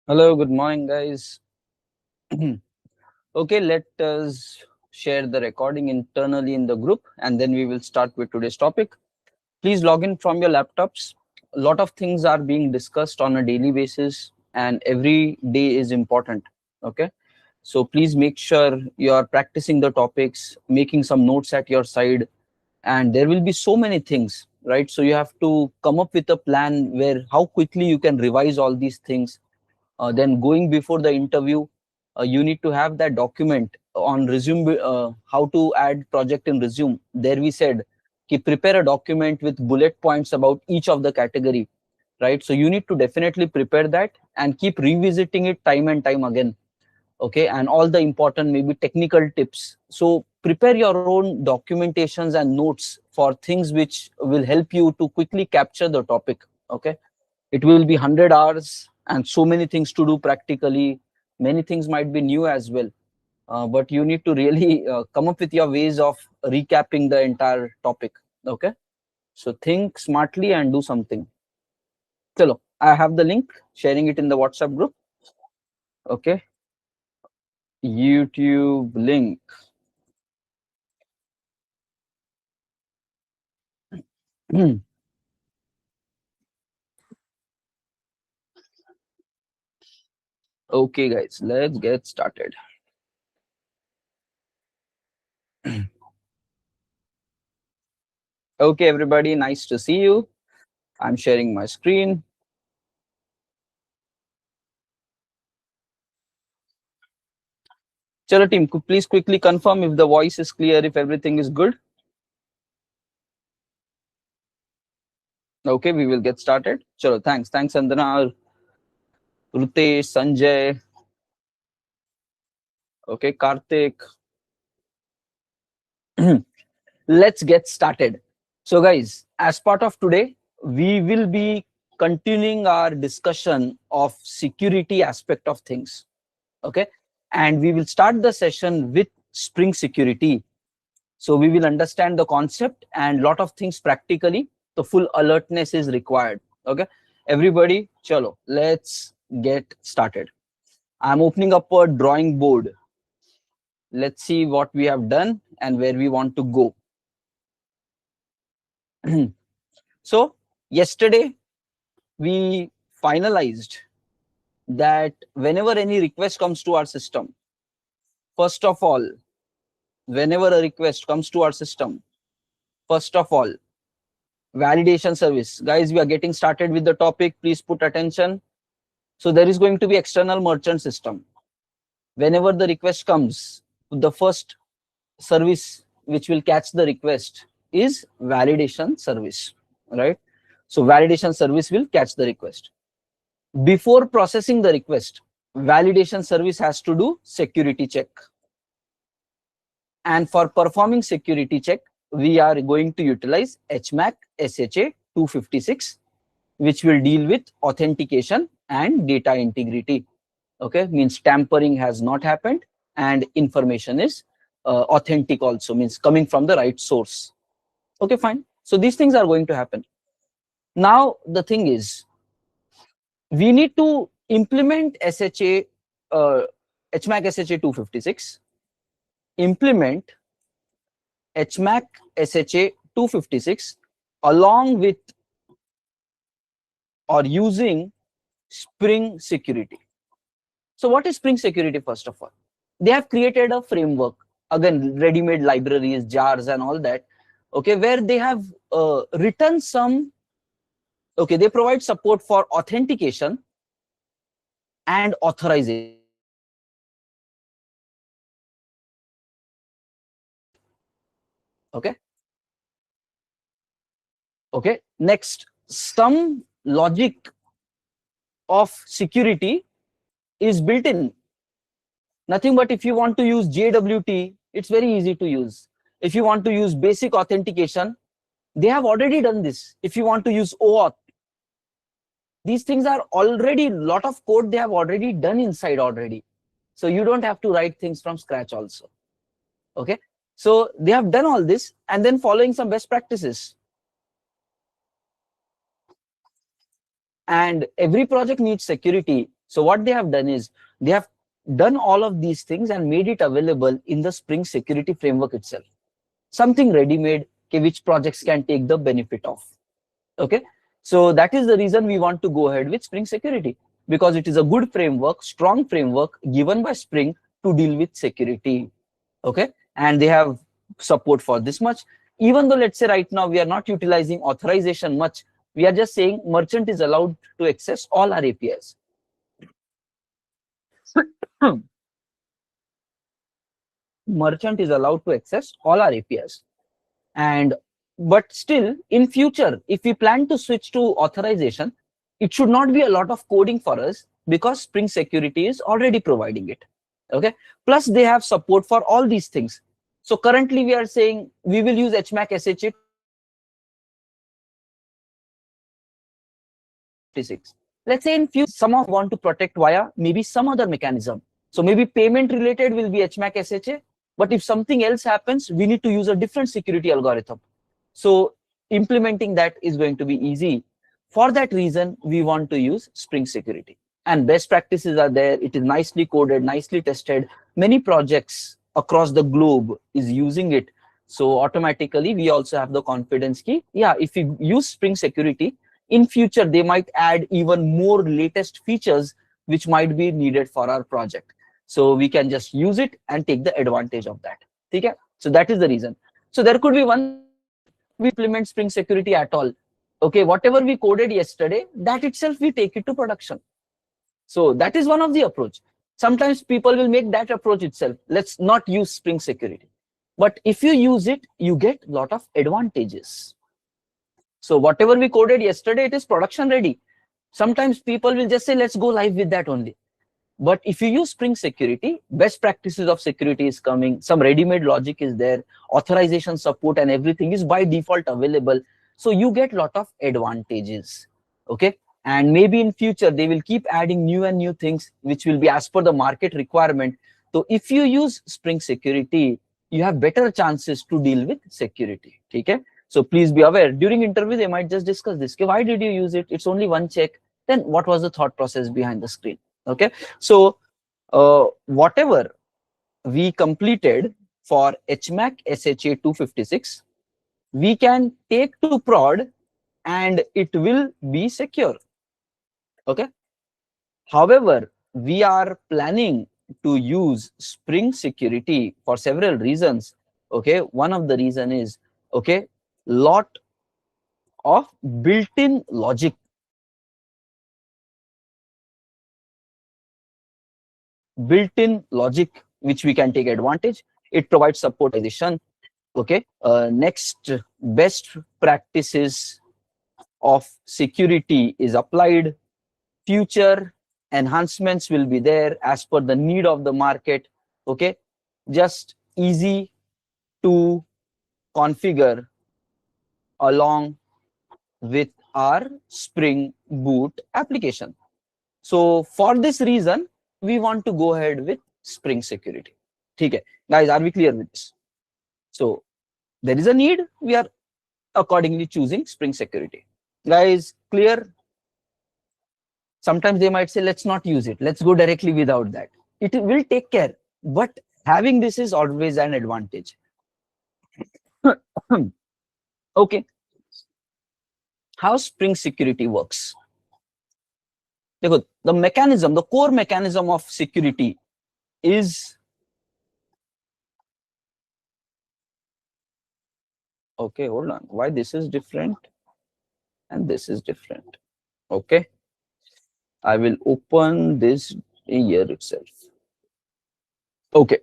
Hello, good morning, guys. Okay, let us share the recording internally in the group and then we will start with today's topic. Please log in from your laptops. A lot of things are being discussed on a daily basis and every day is important. Okay, so please make sure you are practicing the topics, making some notes at your side, and there will be so many things, right? So you have to come up with a plan where how quickly you can revise all these things. Then going before the interview, you need to have that document on resume, how to add project in resume. There we said prepare a document with bullet points about each of the category, right? So you need to definitely prepare that and keep revisiting it time and time again. Okay, and all the important maybe technical tips. So prepare your own documentations and notes for things which will help you to quickly capture the topic. Okay, it will be 100 hours and so many things to do practically. Many things might be new as well, but you need to really come up with your ways of recapping the entire topic. Okay, so think smartly and do something. Chalo, I have the link, sharing it in the WhatsApp group. Okay, YouTube link. Okay, guys, let's get started. Okay, everybody, nice to see you. I'm sharing my screen. Chalo team, please quickly confirm if the voice is clear, if everything is good. Okay, we will get started. Chalo, thanks. Thanks, Sandana, Rutesh, Sanjay. Okay, Karthik. Let's get started. So, guys, as part of today, we will be continuing our discussion of security aspect of things. Okay, and we will start the session with Spring Security. So we will understand the concept and lot of things practically. The full alertness is required. Okay, everybody, chalo, let's get started. I'm opening up a drawing board. Let's see what we have done and where we want to go. So yesterday we finalized that whenever any request comes to our system, first of all, whenever a request comes to our system, first of all, validation service. Guys, we are getting started with the topic. Please put attention. So there is going to be external merchant system. Whenever the request comes, the first service which will catch the request is validation service, right? So validation service will catch the request. Before processing the request, validation service has to do security check. And for performing security check, we are going to utilize HMAC SHA 256, which will deal with authentication and data integrity. Okay, means tampering has not happened and information is authentic also, means coming from the right source. Okay, fine. So these things are going to happen. Now, the thing is, we need to implement SHA, HMAC SHA 256, implement HMAC SHA 256 along with or using Spring Security. So what is Spring Security first of all? They have created a framework, again, ready-made libraries, jars and all that, okay, where they have written some, okay, they provide support for authentication and authorization. Okay. Okay. Next, some logic of security is built in. Nothing but if you want to use JWT, it's very easy to use. If you want to use basic authentication, they have already done this. If you want to use OAuth, these things are already, lot of code they have already done inside already. So you don't have to write things from scratch also. Okay. So they have done all this and then following some best practices. And every project needs security. So what they have done is they have done all of these things and made it available in the Spring Security framework itself. Something ready-made, okay, which projects can take the benefit of. Okay, so that is the reason we want to go ahead with Spring Security, because it is a good framework, strong framework given by Spring to deal with security. Okay, and they have support for this much. Even though, let's say right now we are not utilizing authorization much, we are just saying merchant is allowed to access all our APIs. Merchant is allowed to access all our APIs. And but still, in future, if we plan to switch to authorization, it should not be a lot of coding for us, because Spring Security is already providing it. Okay, plus they have support for all these things. So currently we are saying we will use HMAC SHA 256. Let's say in few, some of want to protect via maybe some other mechanism. So maybe payment related will be HMAC SHA, but if something else happens, we need to use a different security algorithm. So implementing that is going to be easy. For that reason, we want to use Spring Security. And best practices are there. It is nicely coded, nicely tested. Many projects across the globe is using it. So automatically, we also have the confidence key. Yeah, if we use Spring Security, in future, they might add even more latest features which might be needed for our project. So we can just use it and take the advantage of that. Okay? So that is the reason. So there could be one we implement Spring Security at all. Okay, whatever we coded yesterday, that itself we take it to production. So that is one of the approach. Sometimes people will make that approach itself. Let's not use Spring Security. But if you use it, you get a lot of advantages. So whatever we coded yesterday, it is production ready. Sometimes people will just say, let's go live with that only. But if you use Spring Security, best practices of security is coming, some ready-made logic is there, authorization support and everything is by default available. So you get a lot of advantages. Okay. And maybe in future, they will keep adding new and new things, which will be as per the market requirement. So if you use Spring Security, you have better chances to deal with security. Okay. So please be aware, during interview, they might just discuss this. Okay, why did you use it? It's only one check. Then what was the thought process behind the screen? Okay, so whatever we completed for HMAC SHA 256, we can take to prod and it will be secure. Okay. However, we are planning to use Spring Security for several reasons. Okay, one of the reason is, okay, lot of built-in logic. Built-in logic which we can take advantage. It provides supportization. Okay. Next, best practices of security is applied. Future enhancements will be there as per the need of the market. Okay, just easy to configure along with our Spring Boot application. So for this reason, we want to go ahead with Spring Security. Okay, guys, are we clear with this? So there is a need, we are accordingly choosing Spring Security. Guys, clear? Sometimes they might say, let's not use it. Let's go directly without that. It will take care, but having this is always an advantage. Okay. How Spring Security works? The mechanism, the core mechanism of security is, okay, hold on. Why this is different and this is different? Okay. I will open this here itself. Okay.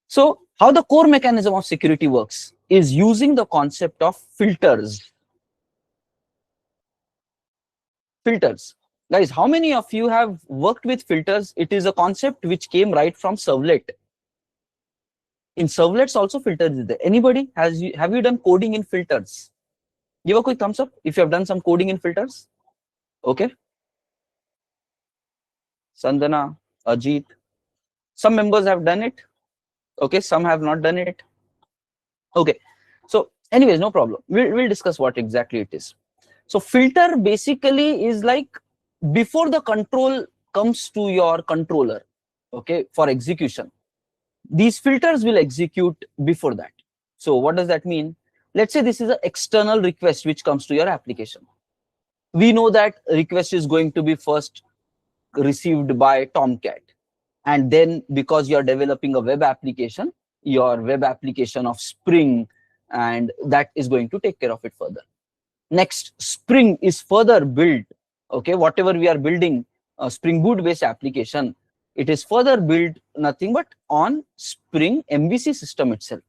So how the core mechanism of security works is using the concept of filters. Filters. Guys, how many of you have worked with filters? It is a concept which came right from Servlet. In Servlets also filters is there. Anybody have you done coding in filters? Give a quick thumbs up if you have done some coding in filters. Okay. Sandana, Ajit. Some members have done it. Okay, some have not done it. Okay. So anyways, no problem. We'll discuss what exactly it is. So filter basically is like before the control comes to your controller, okay, for execution, these filters will execute before that. So what does that mean? Let's say this is an external request which comes to your application. We know that request is going to be first received by Tomcat. And then because you're developing a web application, your web application of Spring, and that is going to take care of it further. Next, Spring is further built. Okay, whatever we are building, a Spring Boot based application, it is further built nothing but on Spring MVC system itself.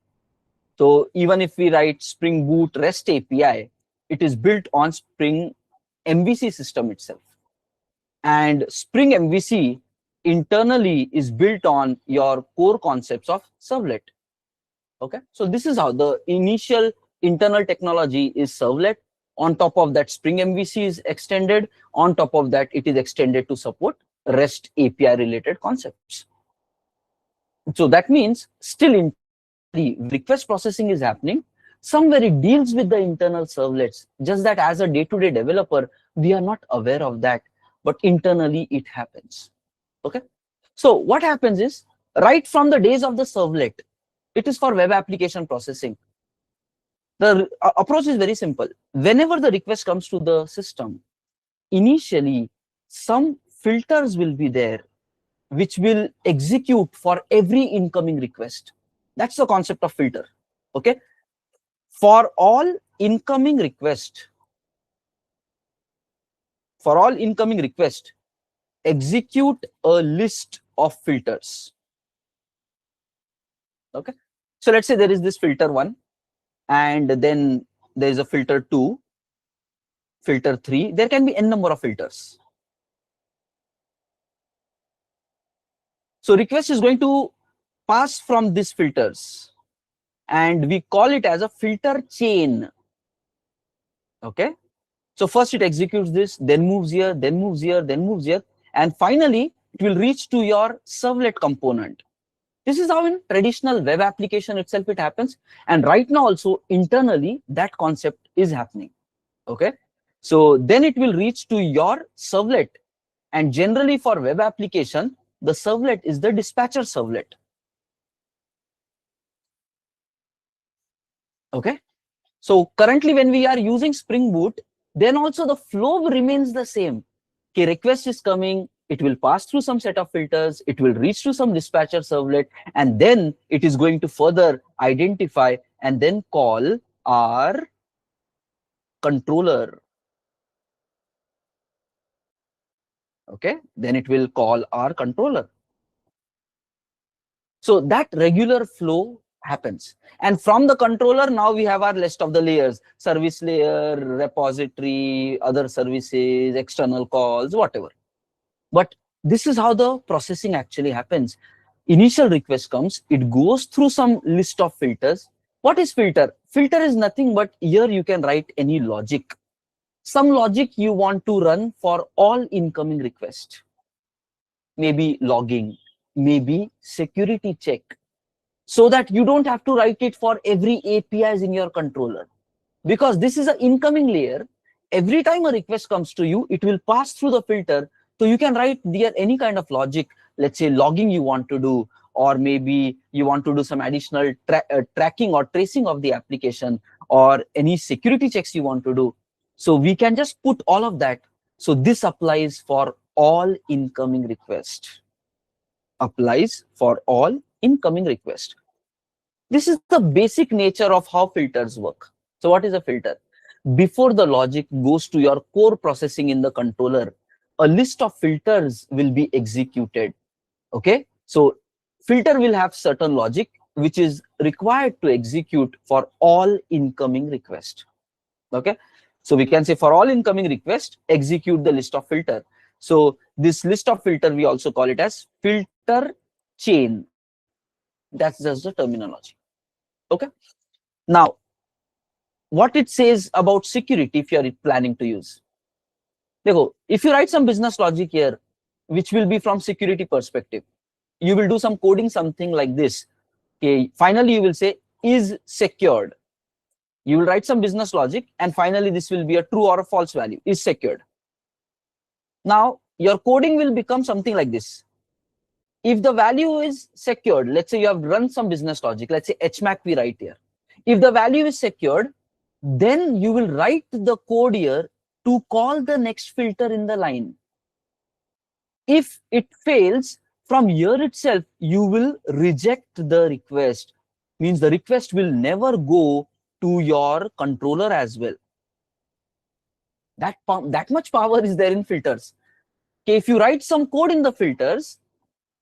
So even if we write Spring Boot REST API, it is built on Spring MVC system itself. And Spring MVC internally is built on your core concepts of Servlet. Okay, so this is how the initial internal technology is Servlet. On top of that, Spring MVC is extended. On top of that, it is extended to support REST API related concepts. So that means still in the request processing is happening. Somewhere it deals with the internal servlets, just that as a day-to-day developer, we are not aware of that, but internally it happens. Okay. So what happens is, right from the days of the servlet, it is for web application processing. The approach is very simple. Whenever the request comes to the system, initially some filters will be there which will execute for every incoming request. That's the concept of filter. Okay. For all incoming request, execute a list of filters. Okay. So let's say there is this filter 1, and then there is a filter 2, filter 3. There can be n number of filters. So request is going to pass from these filters, and we call it as a filter chain. Okay. So first it executes this, then moves here, then moves here, then moves here, and finally it will reach to your servlet component. This is how in traditional web application itself it happens. And right now also internally that concept is happening. Okay. So then it will reach to your servlet. And generally for web application, the servlet is the dispatcher servlet. Okay. So currently when we are using Spring Boot, then also the flow remains the same. Okay, request is coming, it will pass through some set of filters, it will reach to some dispatcher servlet, and then it is going to further identify and then call our controller. Okay, then it will call our controller. So that regular flow happens. And from the controller, now we have our list of the layers: service layer, repository, other services, external calls, whatever. But this is how the processing actually happens. Initial request comes, it goes through some list of filters. What is filter? Filter is nothing but here you can write any logic. Some logic you want to run for all incoming requests. Maybe logging, maybe security check, so that you don't have to write it for every APIs in your controller. Because this is an incoming layer. Every time a request comes to you, it will pass through the filter. So you can write there any kind of logic, let's say logging you want to do, or maybe you want to do some additional tracking or tracing of the application, or any security checks you want to do. So we can just put all of that. So this applies for all incoming requests. Applies for all incoming requests. This is the basic nature of how filters work. So what is a filter? Before the logic goes to your core processing in the controller, a list of filters will be executed. Okay. So filter will have certain logic which is required to execute for all incoming requests. Okay. So we can say for all incoming requests, execute the list of filter. So this list of filter, we also call it as filter chain. That's just the terminology. Okay. Now, what it says about security if you are planning to use. If you write some business logic here, which will be from security perspective, you will do some coding, something like this. Okay. Finally, you will say is secured. You will write some business logic, and finally this will be a true or a false value, is secured. Now, your coding will become something like this. If the value is secured, let's say you have run some business logic, let's say HMAC we write here. If the value is secured, then you will write the code here to call the next filter in the line. If it fails, from here itself, you will reject the request. Means the request will never go to your controller as well. That much power is there in filters. Okay, if you write some code in the filters,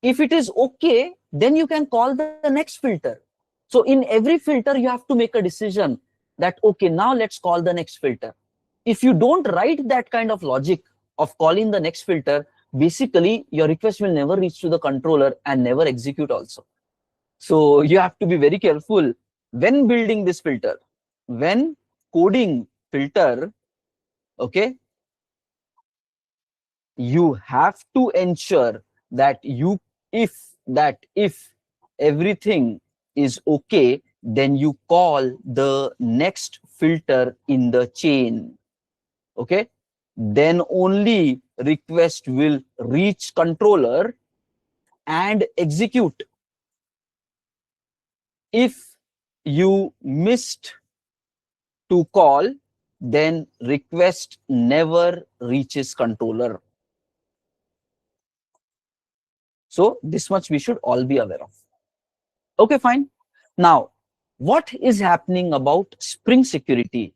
if it is okay, then you can call the next filter. So in every filter, you have to make a decision that, okay, now let's call the next filter. If you don't write that kind of logic of calling the next filter, basically your request will never reach to the controller and never execute also. So you have to be very careful when building this filter, when coding filter, okay, you have to ensure that if everything is okay, then you call the next filter in the chain. Okay, then only request will reach controller and execute. If you missed to call, then request never reaches controller. So this much we should all be aware of. Okay, fine. Now, what is happening about Spring Security?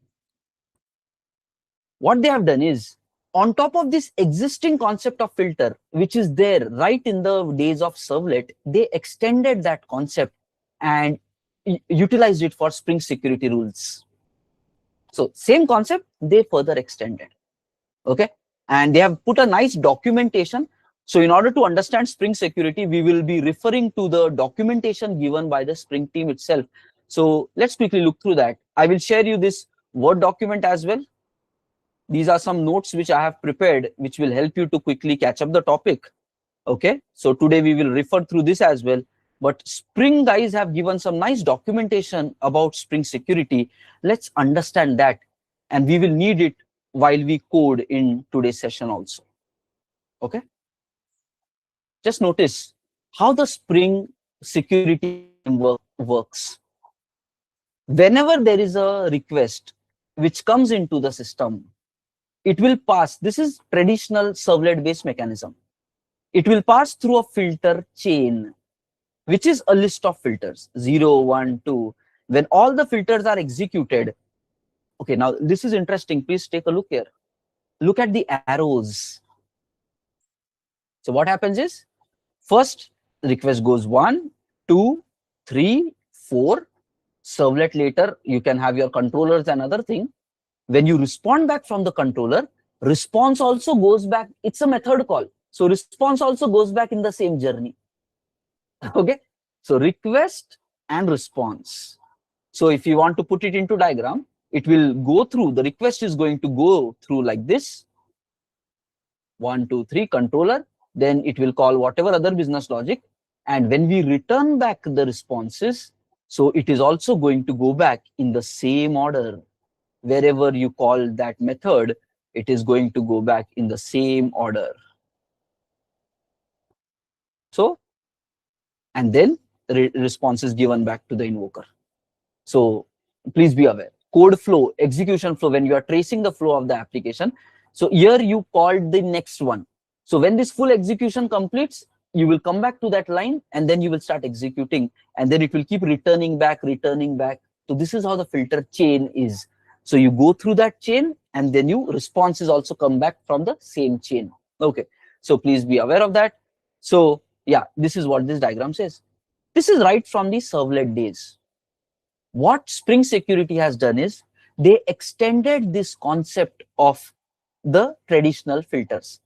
What they have done is, on top of this existing concept of filter, which is there right in the days of Servlet, they extended that concept and utilized it for Spring Security rules. So same concept, they further extended. Okay, and they have put a nice documentation. So in order to understand Spring Security, we will be referring to the documentation given by the Spring team itself. So let's quickly look through that. I will share you this Word document as well. These are some notes which I have prepared, which will help you to quickly catch up the topic. Okay, so today we will refer through this as well. But Spring guys have given some nice documentation about Spring Security. Let's understand that, and we will need it while we code in today's session also. Okay, just notice how the Spring Security framework works. Whenever there is a request which comes into the system, it will pass. This is traditional servlet based mechanism. It will pass through a filter chain, which is a list of filters 0, 1, 2. When all the filters are executed, okay, now this is interesting. Please take a look here. Look at the arrows. So what happens is, first request goes 1, 2, 3, 4. Servlet later, you can have your controllers and other thing. When you respond back from the controller, response also goes back. It's a method call. So response also goes back in the same journey. Okay. So request and response. So if you want to put it into diagram, it will go through, the request is going to go through like this. 1, 2, 3 controller. Then it will call whatever other business logic. And when we return back the responses, so it is also going to go back in the same order. Wherever you call that method, it is going to go back in the same order. So, and then the response is given back to the invoker. So please be aware. Code flow, execution flow, when you are tracing the flow of the application. So here you called the next one. So when this full execution completes, you will come back to that line and then you will start executing, and then it will keep returning back, returning back. So this is how the filter chain is. So you go through that chain and then you responses also come back from the same chain. Okay, so please be aware of that. So yeah, this is what this diagram says. This is right from the Servlet days. What Spring Security has done is they extended this concept of the traditional filters.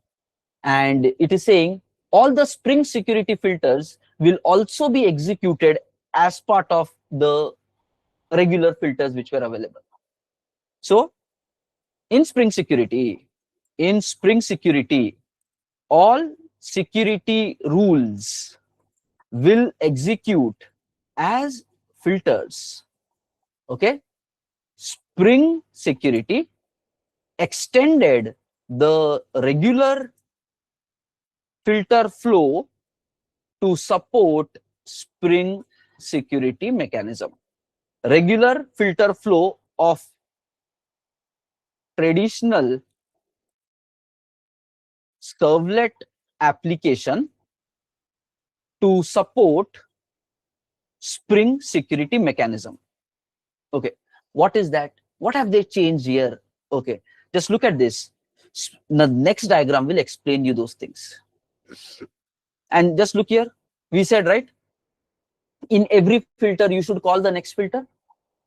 And it is saying all the Spring Security filters will also be executed as part of the regular filters which were available. So in Spring Security, all security rules will execute as filters. Okay, Spring Security extended the regular filter flow to support Spring security mechanism. Regular filter flow of traditional servlet application to support Spring security mechanism. Okay, what is that? What have they changed here? Okay, just look at this. The next diagram will explain you those things. And just look here. We said, right? In every filter, you should call the next filter.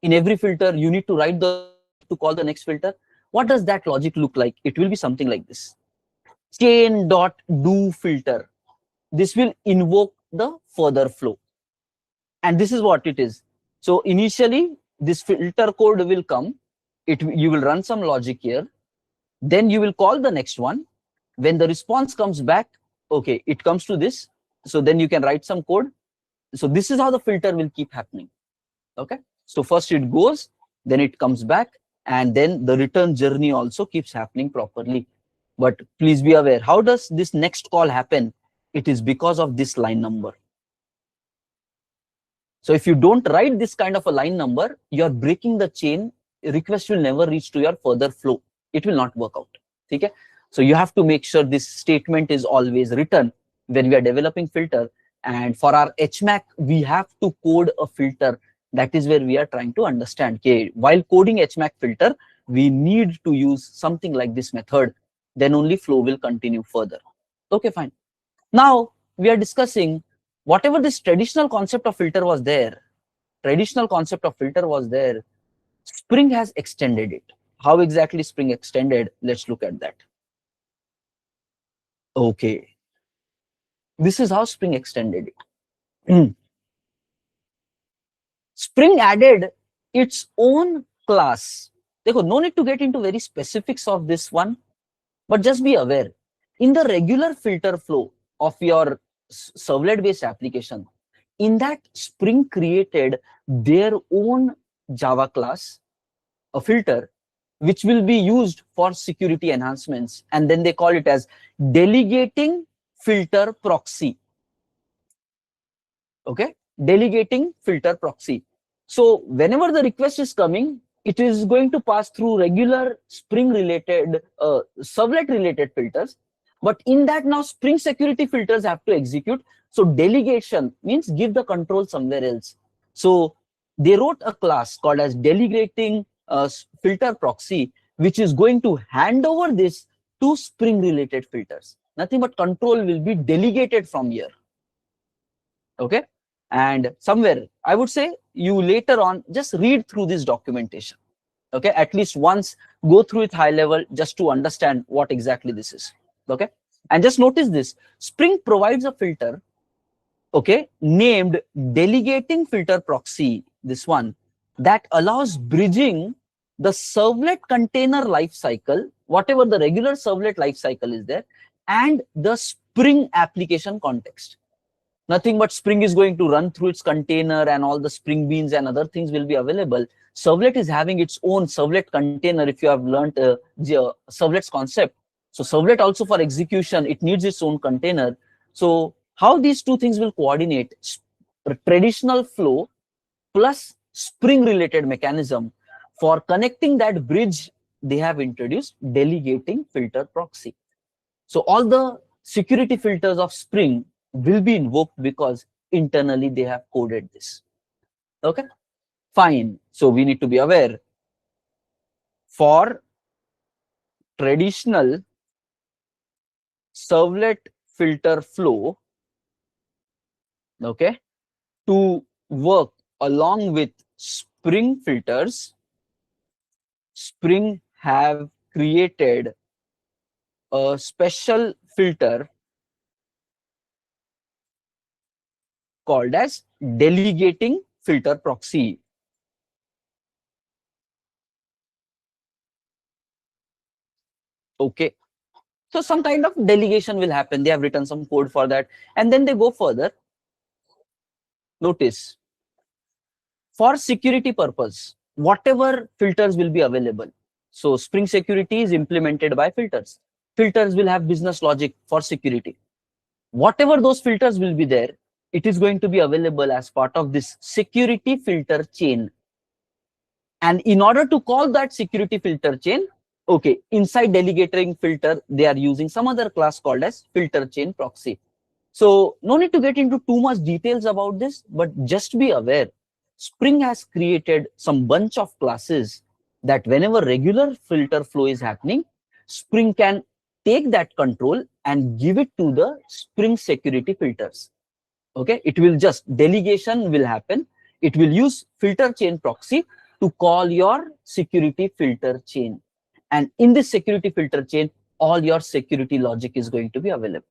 In every filter, you need to write the logic to call the next filter. What does that logic look like? It will be something like this. Chain dot do filter. This will invoke the further flow. And this is what it is. So initially, this filter code will come. You will run some logic here. Then you will call the next one. When the response comes back, okay, it comes to this. So then you can write some code. So this is how the filter will keep happening. Okay. So first it goes, then it comes back, and then the return journey also keeps happening properly. But please be aware, how does this next call happen? It is because of this line number. So if you don't write this kind of a line number, you're breaking the chain. Request will never reach to your further flow. It will not work out. Okay? So you have to make sure this statement is always written when we are developing filter. And for our HMAC, we have to code a filter. That is where we are trying to understand. Okay, while coding HMAC filter, we need to use something like this method. Then only flow will continue further. Okay, fine. Now we are discussing whatever this traditional concept of filter was there. Spring has extended it. How exactly Spring extended? Let's look at that. Okay. This is how Spring extended it. Spring added its own class. No need to get into very specifics of this one, but just be aware. In the regular filter flow of your servlet-based application, in that Spring created their own Java class, a filter, which will be used for security enhancements. And then they call it as Delegating filter proxy. Okay, Delegating filter proxy. So whenever the request is coming, it is going to pass through regular Spring related, servlet related filters. But in that now Spring security filters have to execute. So delegation means give the control somewhere else. So they wrote a class called as Delegating filter proxy, which is going to hand over this to Spring related filters. Nothing but control will be delegated from here. Okay. And somewhere, I would say you later on just read through this documentation. Okay, at least once, go through it high level just to understand what exactly this is. Okay, and just notice this. Spring provides a filter, okay, named Delegating filter proxy, this one, that allows bridging the servlet container lifecycle, whatever the regular servlet lifecycle is there, and the Spring application context. Nothing but Spring is going to run through its container, and all the Spring beans and other things will be available. Servlet is having its own servlet container. If you have learned servlet's concept, so servlet also for execution, it needs its own container. So how these two things will coordinate? Traditional flow plus Spring related mechanism for connecting that bridge they have introduced, Delegating filter proxy. So all the security filters of Spring will be invoked because internally they have coded this. Okay, fine. So we need to be aware, for traditional servlet filter flow, okay, to work along with Spring filters, Spring have created a special filter called as Delegating filter proxy. Okay, so some kind of delegation will happen. They have written some code for that, and then they go further. Notice, for security purpose, whatever filters will be available. So Spring security is implemented by filters. Filters will have business logic for security. whatever those filters will be there, it is going to be available as part of this security filter chain. And in order to call that security filter chain, okay, inside delegating filter, they are using some other class called as filter chain proxy. So no need to get into too much details about this, but just be aware, Spring has created some bunch of classes that whenever regular filter flow is happening, Spring can take that control and give it to the Spring security filters. Okay, it will just, delegation will happen. It will use filter chain proxy to call your security filter chain. And in this security filter chain, all your security logic is going to be available.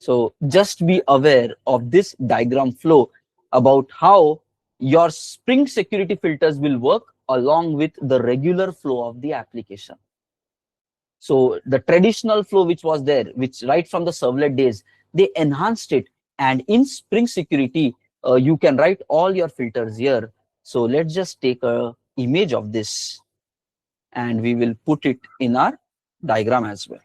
So just be aware of this diagram flow about how your Spring security filters will work along with the regular flow of the application. So the traditional flow which was there, which right from the servlet days, they enhanced it. And in Spring security, you can write all your filters here. So let's just take a image of this and we will put it in our diagram as well.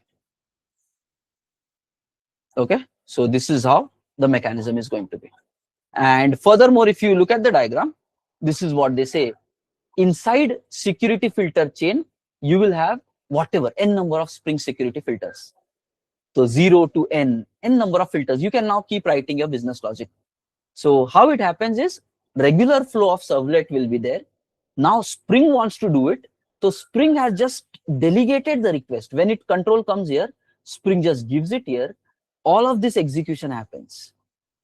Okay, so this is how the mechanism is going to be. And furthermore, if you look at the diagram, this is what they say. Inside security filter chain, you will have whatever n number of Spring security filters. So 0 to n number of filters. You can now keep writing your business logic. So how it happens is, regular flow of servlet will be there. Now Spring wants to do it. So Spring has just delegated the request. When it control comes here, Spring just gives it here. All of this execution happens.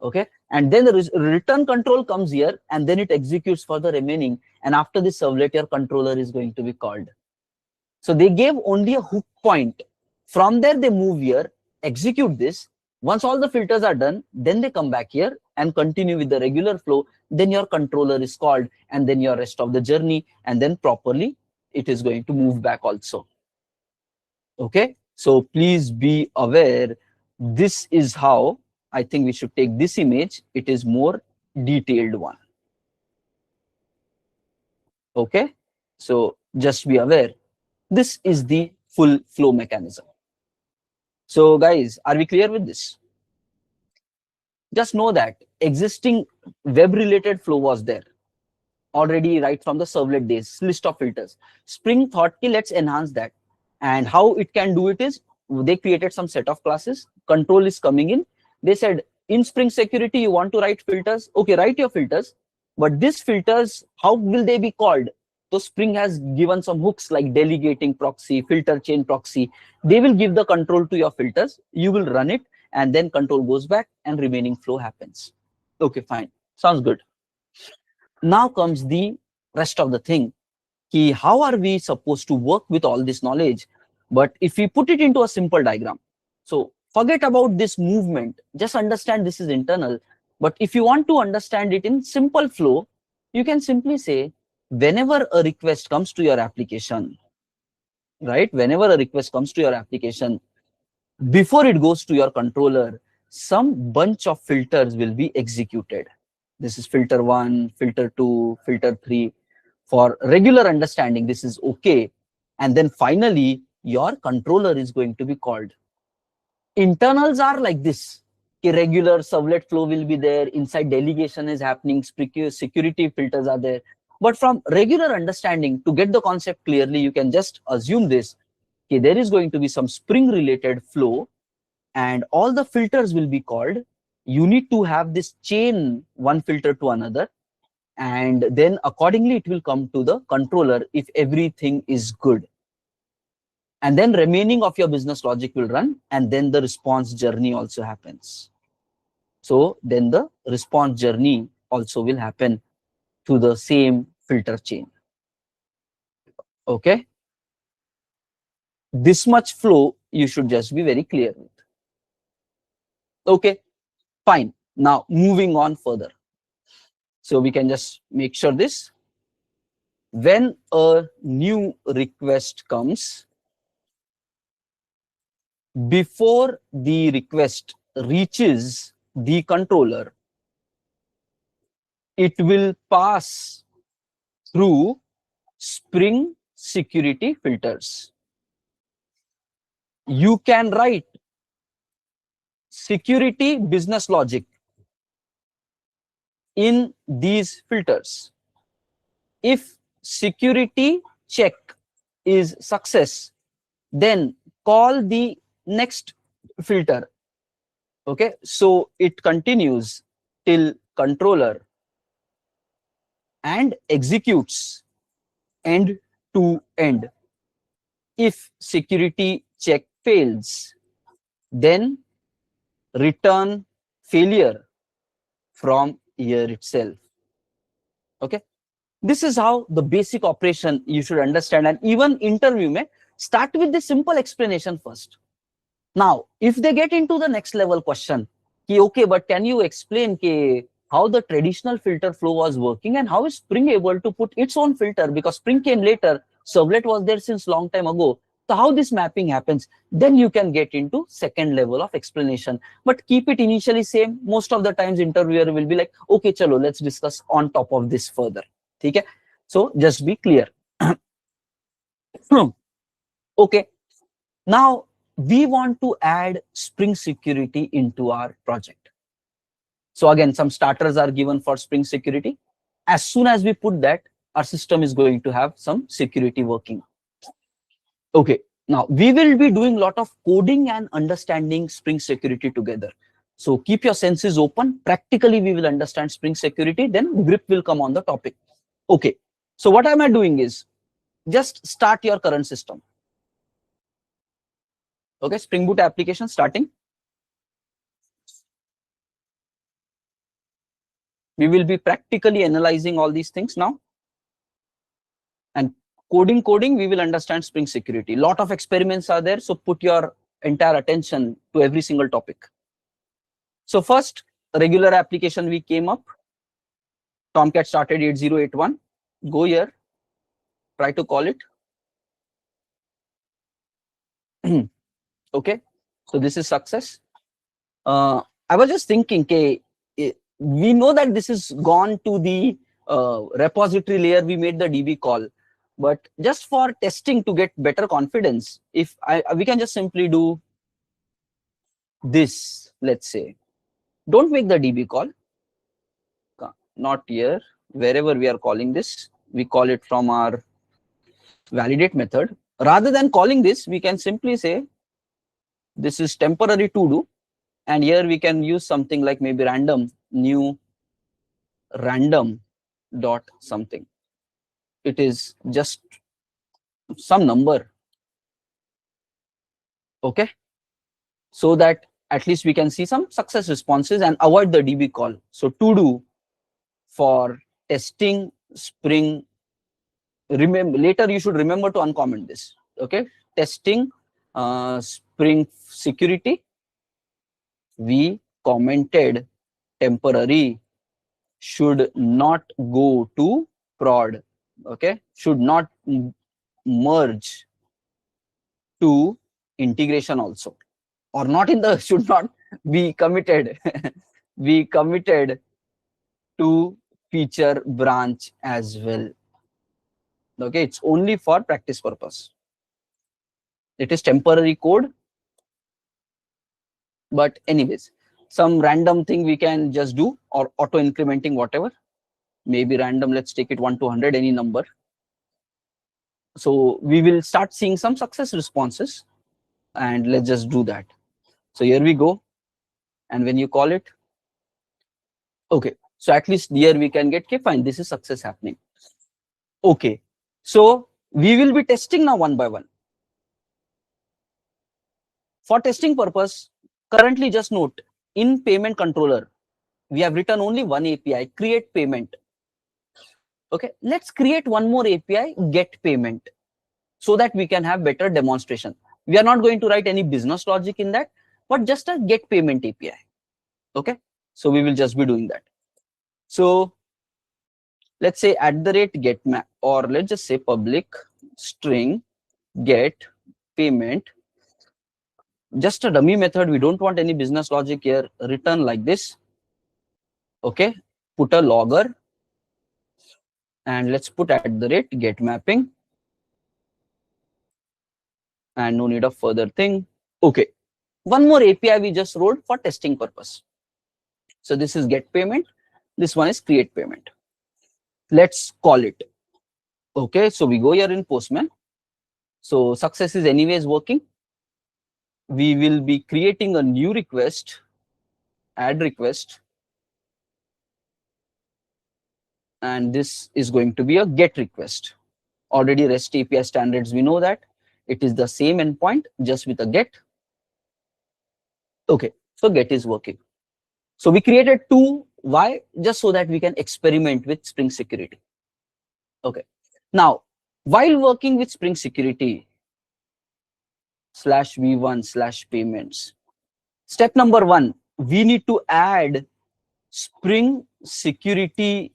Okay, and then the return control comes here, and then it executes for the remaining. And after this servlet, your controller is going to be called. So they gave only a hook point. From there, they move here, execute this. Once all the filters are done, then they come back here and continue with the regular flow. Then your controller is called, and then your rest of the journey, and then properly it is going to move back also. Okay, so please be aware. This is how I think we should take this image. It is more detailed one. Okay, so just be aware. This is the full flow mechanism. So guys, are we clear with this? Just know that existing web related flow was there already right from the servlet days, list of filters. Spring thought, let's enhance that. And how it can do it is, they created some set of classes, control is coming in. They said, in Spring security, you want to write filters. Okay, write your filters. But these filters, how will they be called? So Spring has given some hooks like delegating proxy, filter chain proxy. They will give the control to your filters. You will run it, and then control goes back and remaining flow happens. Okay, fine. Sounds good. Now comes the rest of the thing. How are we supposed to work with all this knowledge? But if we put it into a simple diagram, so forget about this movement, just understand this is internal. But if you want to understand it in simple flow, you can simply say, whenever a request comes to your application, right? Whenever a request comes to your application, before it goes to your controller, some bunch of filters will be executed. This is filter 1, filter 2, filter 3. For regular understanding, this is okay. And then finally, your controller is going to be called. Internals are like this. Regular servlet flow will be there. Inside delegation is happening. Security filters are there. But from regular understanding, to get the concept clearly, you can just assume this. There is going to be some Spring related flow, and all the filters will be called. You need to have this chain, one filter to another, and then accordingly it will come to the controller if everything is good. And then remaining of your business logic will run, and then the response journey also happens. So then the response journey also will happen to the same filter chain. Okay, this much flow you should just be very clear with. Okay, fine. Now moving on further. So we can just make sure this. When a new request comes, before the request reaches the controller, it will pass through Spring security filters. You can write security business logic in these filters. If security check is success, then call the next filter. Okay, so it continues till controller and executes end to end. If security check fails, then return failure from here itself. Okay, this is how the basic operation you should understand. And even interview may start with the simple explanation first. Now, if they get into the next level question, ki, okay, but can you explain how the traditional filter flow was working and how is Spring able to put its own filter, because Spring came later, Servlet was there since long time ago. So how this mapping happens, then you can get into second level of explanation. But keep it initially same. Most of the times interviewer will be like, okay, chalo, let's discuss on top of this further. Okay, so just be clear. Okay, now we want to add Spring Security into our project. So again, some starters are given for Spring Security. As soon as we put that, our system is going to have some security working. Okay, now we will be doing a lot of coding and understanding Spring Security together. So keep your senses open. Practically, we will understand Spring Security, then grip will come on the topic. Okay, so what am I doing is just start your current system. Okay, Spring Boot application starting. We will be practically analyzing all these things now. And coding, we will understand Spring Security. Lot of experiments are there, so put your entire attention to every single topic. So first, regular application we came up. Tomcat started 8081. Go here, try to call it. Okay, so this is success. I was just thinking, we know that this is gone to the repository layer, we made the DB call. But just for testing to get better confidence, if we can just simply do this, let's say, don't make the DB call, not here, wherever we are calling this, we call it from our validate method. Rather than calling this, we can simply say, this is temporary to do. And here we can use something like maybe random new random dot something. It is just some number. Okay, so that at least we can see some success responses and avoid the DB call. So to do for testing Spring, remember later you should remember to uncomment this. Okay, testing Spring Security, we commented temporary should not go to prod. Okay, should not merge to integration also, or not in the should not be committed. We committed to feature branch as well. Okay, it's only for practice purpose. It is temporary code, but anyways, some random thing we can just do, or auto incrementing, whatever, maybe random, let's take it 1 to 100, any number. So we will start seeing some success responses, and let's just do that. So here we go, and when you call it, okay, so at least here we can get, okay, fine, this is success happening. Okay, so we will be testing now one by one. For testing purpose, currently just note, in payment controller, we have written only one API, create payment. Okay, let's create one more API, get payment, so that we can have better demonstration. We are not going to write any business logic in that, but just a get payment API. Okay, so we will just be doing that. So let's say @get map, or let's just say public string get payment, just a dummy method. We don't want any business logic here. Return like this. Okay, put a logger, and let's put @get mapping, and no need of further thing. Okay, One more API we just wrote for testing purpose. So this is get payment. This one is create payment. Let's call it. Okay, so we go here in Postman. So success is anyways working. We will be creating a new request, add request. And this is going to be a get request. Already REST API standards, we know that. It is the same endpoint, just with a get. Okay, so get is working. So we created two. Why? Just so that we can experiment with Spring Security. Okay. Now, while working with Spring Security /v1/payments, step number 1, we need to add Spring Security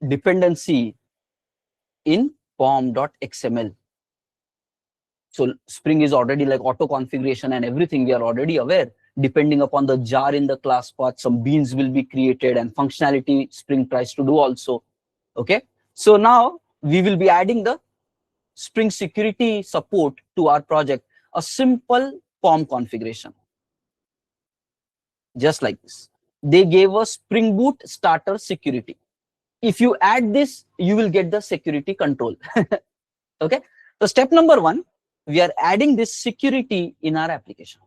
dependency in pom.xml. So Spring is already like auto configuration and everything, we are already aware. Depending upon the jar in the class path, some beans will be created and functionality Spring tries to do also. Okay. So now we will be adding the Spring Security support to our project, a simple POM configuration. Just like this. They gave us Spring Boot starter security. If you add this, you will get the security control. Okay. So step number 1, we are adding this security in our application.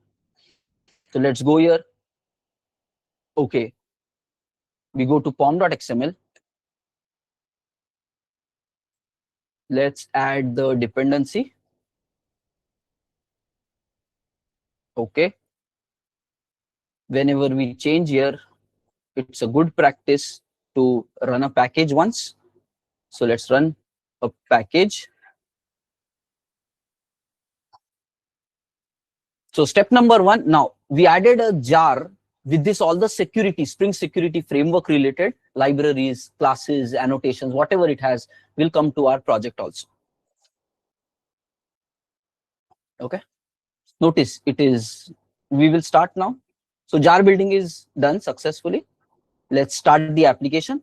So let's go here. Okay. We go to pom.xml. Let's add the dependency. Okay. Whenever we change here, it's a good practice to run a package once. So let's run a package. So step number 1, now we added a jar with this, all the security, Spring Security framework related libraries, classes, annotations, whatever it has will come to our project also. Okay. Notice it is, we will start now. So jar building is done successfully. Let's start the application.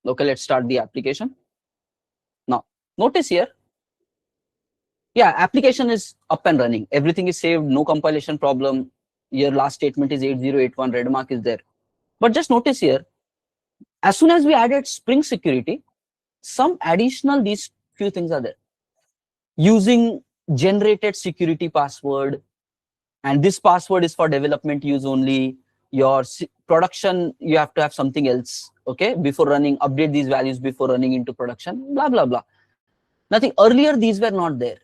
Okay, let's start the application. Now, notice here, yeah, application is up and running. Everything is saved, no compilation problem. Your last statement is 8081, red mark is there. But just notice here, as soon as we added Spring Security, some additional, these few things are there. Using generated security password, and this password is for development use only. Your production, you have to have something else, okay, before running, update these values before running into production, blah, blah, blah. Nothing. Earlier, these were not there.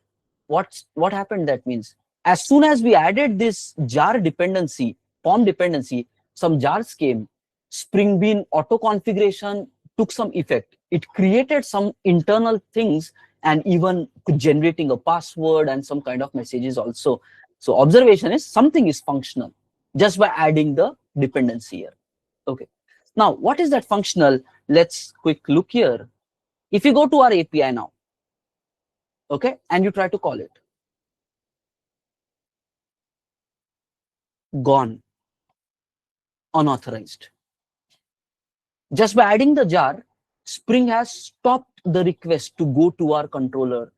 What happened? That means as soon as we added this jar dependency, POM dependency, some jars came, Spring Bean auto configuration took some effect. It created some internal things and even generating a password and some kind of messages also. So observation is something is functional just by adding the dependency here. Okay. Now, what is that functional? Let's quick look here. If you go to our API now, okay, and you try to call it, gone, unauthorized. Just by adding the jar, Spring has stopped the request to go to our controller,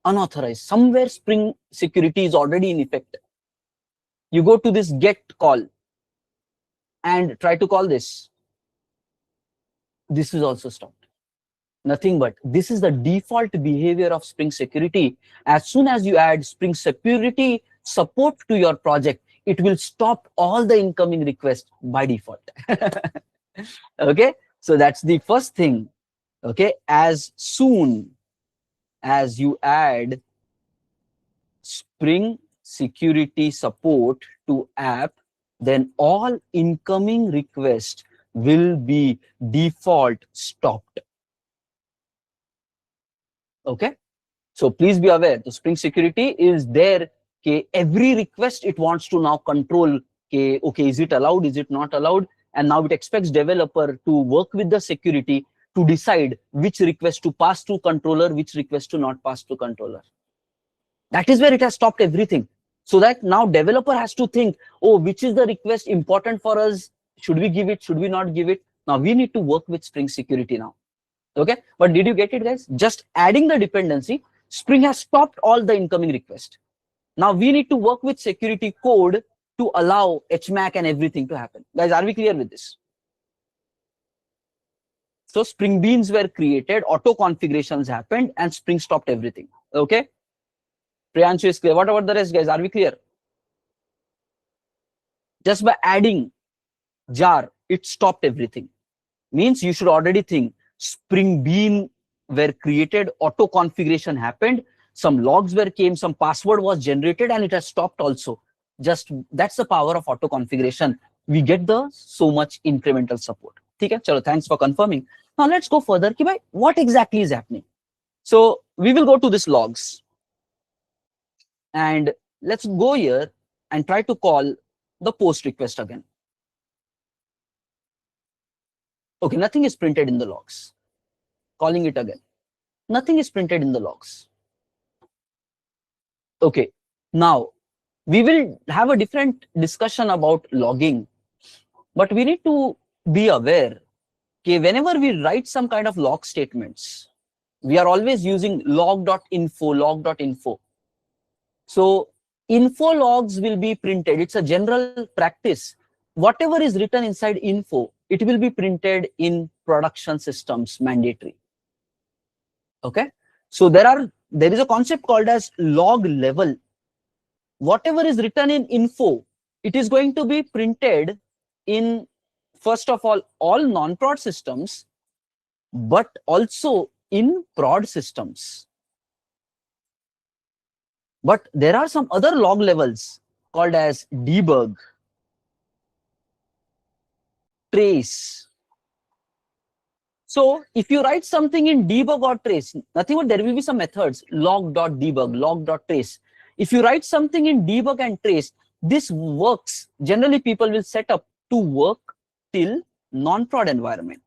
unauthorized. Somewhere Spring Security is already in effect. You go to this get call and try to call this. This is also stopped. Nothing but this is the default behavior of Spring Security. As soon as you add Spring Security support to your project, it will stop all the incoming requests by default. Okay, so that's the first thing. Okay, as soon as you add Spring Security support to app, then all incoming requests will be default stopped. Okay, so please be aware the Spring Security is there. Okay, every request it wants to now control. Okay, is it allowed, is it not allowed? And now it expects developer to work with the security to decide which request to pass to controller, which request to not pass to controller. That is where it has stopped everything. So that now developer has to think, oh, which is the request important for us? Should we give it? Should we not give it? Now we need to work with Spring security now. Okay, but did you get it, guys? Just adding the dependency, Spring has stopped all the incoming requests. Now we need to work with security code to allow HMAC and everything to happen. Guys, are we clear with this? So Spring Beans were created, auto configurations happened, and Spring stopped everything. Okay. Priyanshu is clear. What about the rest, guys? Are we clear? Just by adding jar, it stopped everything. Means you should already think Spring Bean were created, auto configuration happened, some logs were came, some password was generated, and it has stopped also. Just that's the power of auto configuration. We get the so much incremental support. Okay, chalo, thanks for confirming. Now let's go further. What exactly is happening? So we will go to this logs. And let's go here and try to call the post request again. Okay, nothing is printed in the logs. Calling it again. Nothing is printed in the logs. Okay, now we will have a different discussion about logging, but we need to be aware that whenever we write some kind of log statements, we are always using log.info, log.info. So info logs will be printed. It's a general practice. Whatever is written inside info, it will be printed in production systems, mandatory. Okay. So there is a concept called as log level. Whatever is written in info, it is going to be printed in, first of all non-prod systems, but also in prod systems. But there are some other log levels called as debug, trace. So if you write something in debug or trace, nothing but there will be some methods, log.debug, log.trace. If you write something in debug and trace, this works. Generally, people will set up to work till non-prod environment.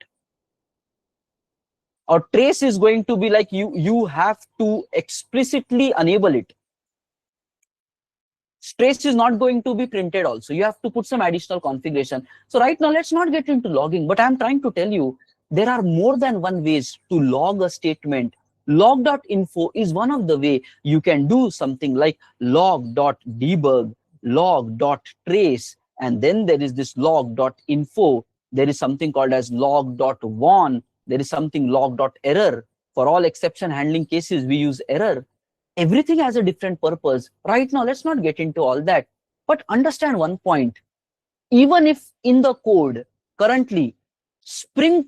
Or trace is going to be like you have to explicitly enable it. Trace is not going to be printed also. You have to put some additional configuration. So right now, let's not get into logging, but I'm trying to tell you, there are more than one ways to log a statement. Log.info is one of the way you can do something like log.debug, log.trace, and then there is this log.info. There is something called as log.warn. There is something log.error. For all exception handling cases, we use error. Everything has a different purpose. Right now, let's not get into all that. But understand one point. Even if in the code, currently, Spring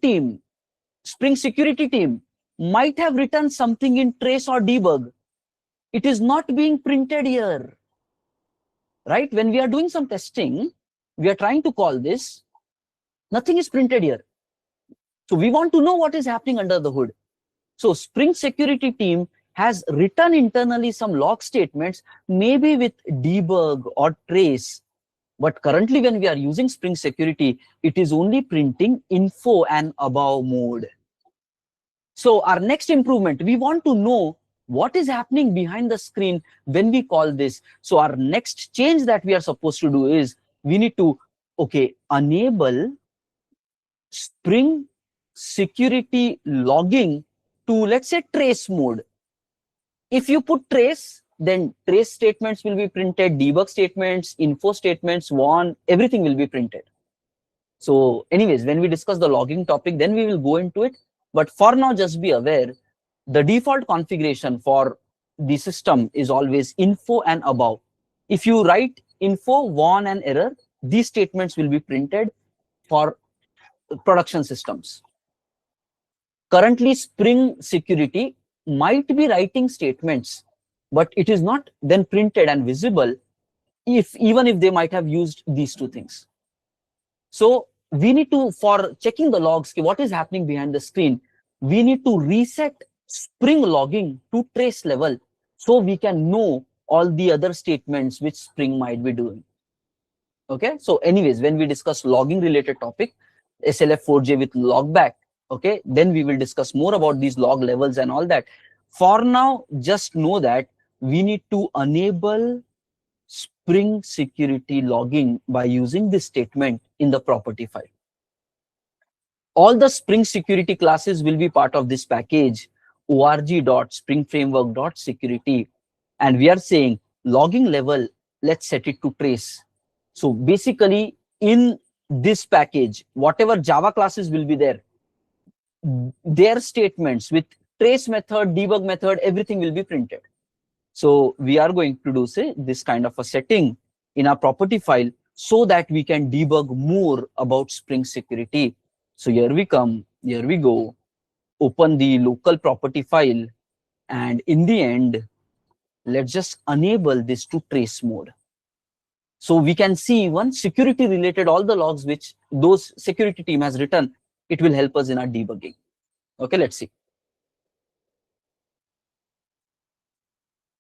security team might have written something in trace or debug, it is not being printed here. Right? When we are doing some testing, we are trying to call this, nothing is printed here. So we want to know what is happening under the hood. So Spring security team has written internally some log statements, maybe with debug or trace. But currently, when we are using Spring security, it is only printing info and above mode. So our next improvement, we want to know what is happening behind the screen when we call this. So our next change that we are supposed to do is we need to, enable Spring security logging to, let's say, trace mode. If you put trace, then trace statements will be printed, debug statements, info statements, warn, everything will be printed. So anyways, when we discuss the logging topic, then we will go into it. But for now, just be aware, the default configuration for the system is always info and above. If you write info, warn, and error, these statements will be printed for production systems. Currently, Spring security might be writing statements, but it is not then printed and visible even if they might have used these two things. So we need to, for checking the logs, what is happening behind the screen, we need to reset Spring logging to trace level so we can know all the other statements which Spring might be doing. Okay, so anyways, when we discuss logging related topic, SLF4J with logback, okay, then we will discuss more about these log levels and all that. For now, just know that we need to enable Spring security logging by using this statement in the property file. All the Spring security classes will be part of this package, org.springframework.security. And we are saying logging level, let's set it to trace. So basically, in this package, whatever Java classes will be there, their statements with trace method, debug method, everything will be printed. So we are going to do, say, this kind of a setting in our property file so that we can debug more about Spring security. So here we come, here we go, open the local property file, and in the end, let's just enable this to trace mode. So we can see one security related, all the logs which those security team has written, it will help us in our debugging. Okay, let's see.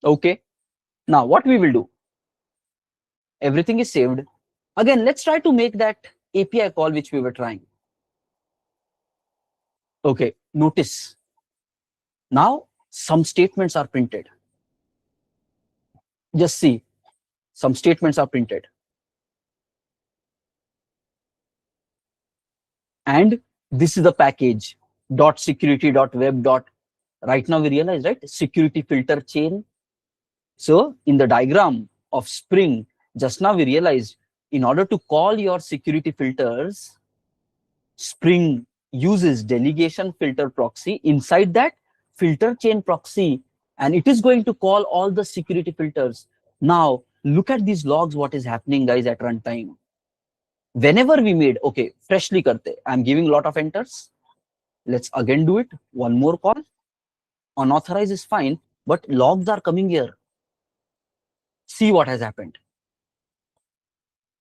Okay, now what we will do, everything is saved. Again, let's try to make that API call which we were trying. Okay, notice now some statements are printed. Just see, some statements are printed. And this is the package .security.web. Right now we realize, right? Security filter chain. So in the diagram of Spring, just now we realized in order to call your security filters, Spring uses delegation filter proxy. Inside that filter chain proxy, and it is going to call all the security filters. Now look at these logs, what is happening, guys, at runtime. Whenever we made, okay, freshly karte, I'm giving a lot of enters. Let's again do it. One more call. Unauthorized is fine, but logs are coming here. See what has happened.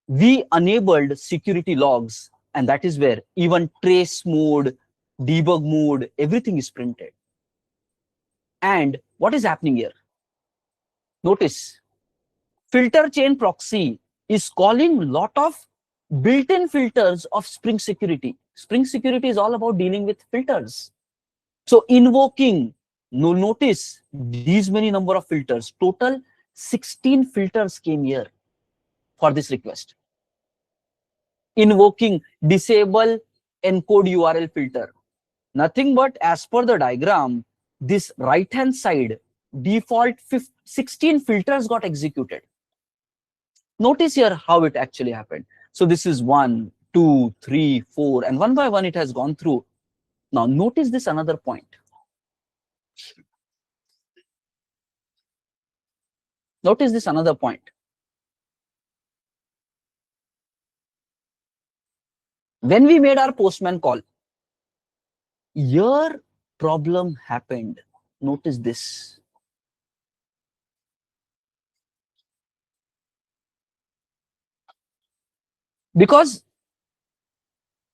We enabled security logs, and that is where even trace mode, debug mode, everything is printed. And what is happening here? Notice, filter chain proxy is calling a lot of built-in filters of Spring security. Spring security is all about dealing with filters. So invoking, notice these many number of filters, total 16 filters came here for this request. Invoking disable encode URL filter. Nothing but as per the diagram, this right-hand side, default 16 filters got executed. Notice here how it actually happened. So this is 1, 2, 3, 4, and one by one it has gone through. Now notice this another point. Notice this another point. When we made our postman call, your problem happened. Notice this. Because